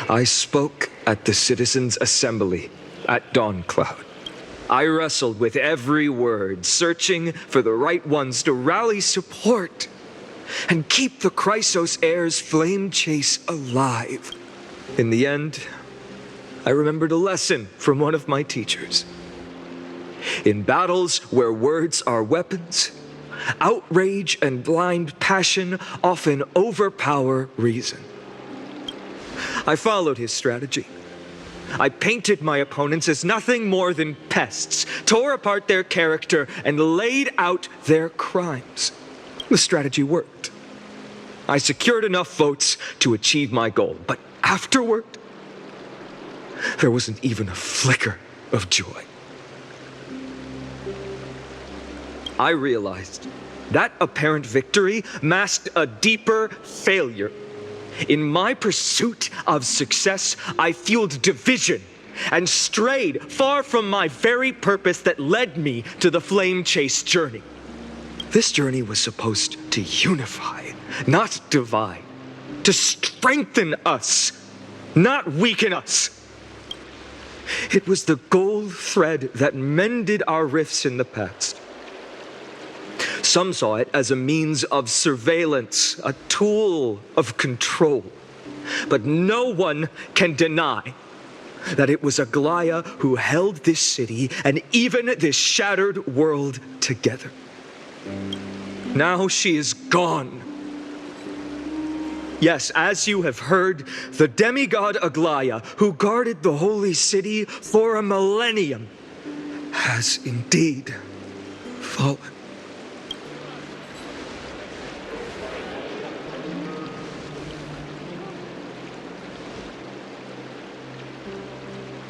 I spoke at the Citizens' Assembly at Dawncloud. I wrestled with every word, searching for the right ones to rally support and keep the Chrysos heirs' flame chase alive. In the end, I remembered a lesson from one of my teachers. In battles where words are weapons, outrage and blind passion often overpower reason. I followed his strategy. I painted my opponents as nothing more than pests, tore apart their character, and laid out their crimes. The strategy worked. I secured enough votes to achieve my goal, but afterward, there wasn't even a flicker of joy. I realized that apparent victory masked a deeper failure. In my pursuit of success, I fueled division and strayed far from my very purpose that led me to the flame chase journey. This journey was supposed to unify, not divide, to strengthen us, not weaken us. It was the gold thread that mended our rifts in the past. Some saw it as a means of surveillance, a tool of control. But no one can deny that it was Aglaea who held this city and even this shattered world together. Now she is gone. Yes, as you have heard, the demigod Aglaea, who guarded the holy city for a millennium, has indeed fallen.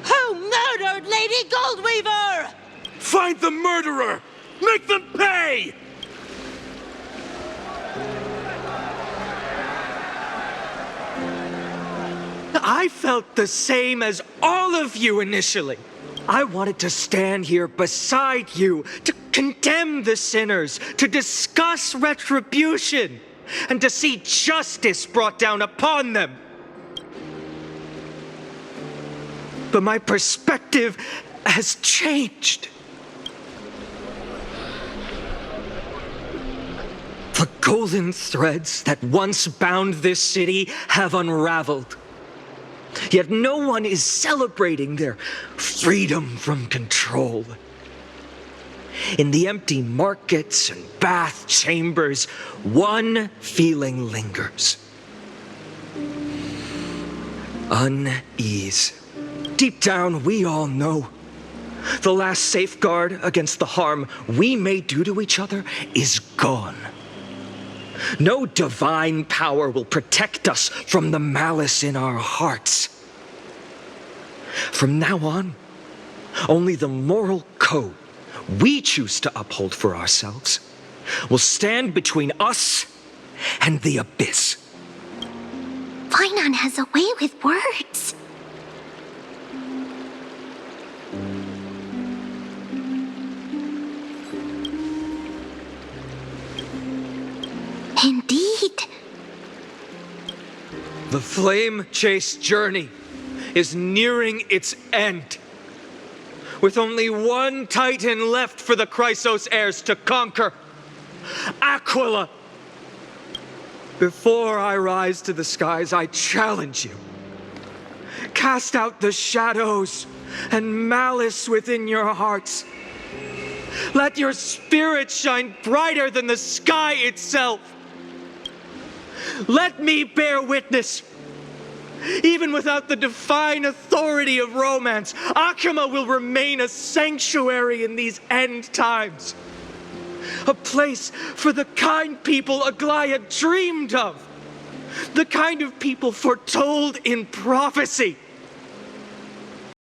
Who murdered Lady Goldweaver? Find the murderer! Make them pay! I felt the same as all of you initially. I wanted to stand here beside you, to condemn the sinners, to discuss retribution, and to see justice brought down upon them. But my perspective has changed. The golden threads that once bound this city have unraveled. Yet no one is celebrating their freedom from control. In the empty markets and bath chambers, one feeling lingers. Unease. Deep down, we all know the last safeguard against the harm we may do to each other is gone. No divine power will protect us from the malice in our hearts. From now on, only the moral code we choose to uphold for ourselves will stand between us and the abyss. Phainon has a way with words. Indeed. The flame-chased journey is nearing its end, with only one titan left for the Chrysos heirs to conquer, Aquila. Before I rise to the skies, I challenge you. Cast out the shadows and malice within your hearts. Let your spirit shine brighter than the sky itself. Let me bear witness. Even without the divine authority of romance, Akima will remain a sanctuary in these end times. A place for the kind people Aglaea dreamed of. The kind of people foretold in prophecy.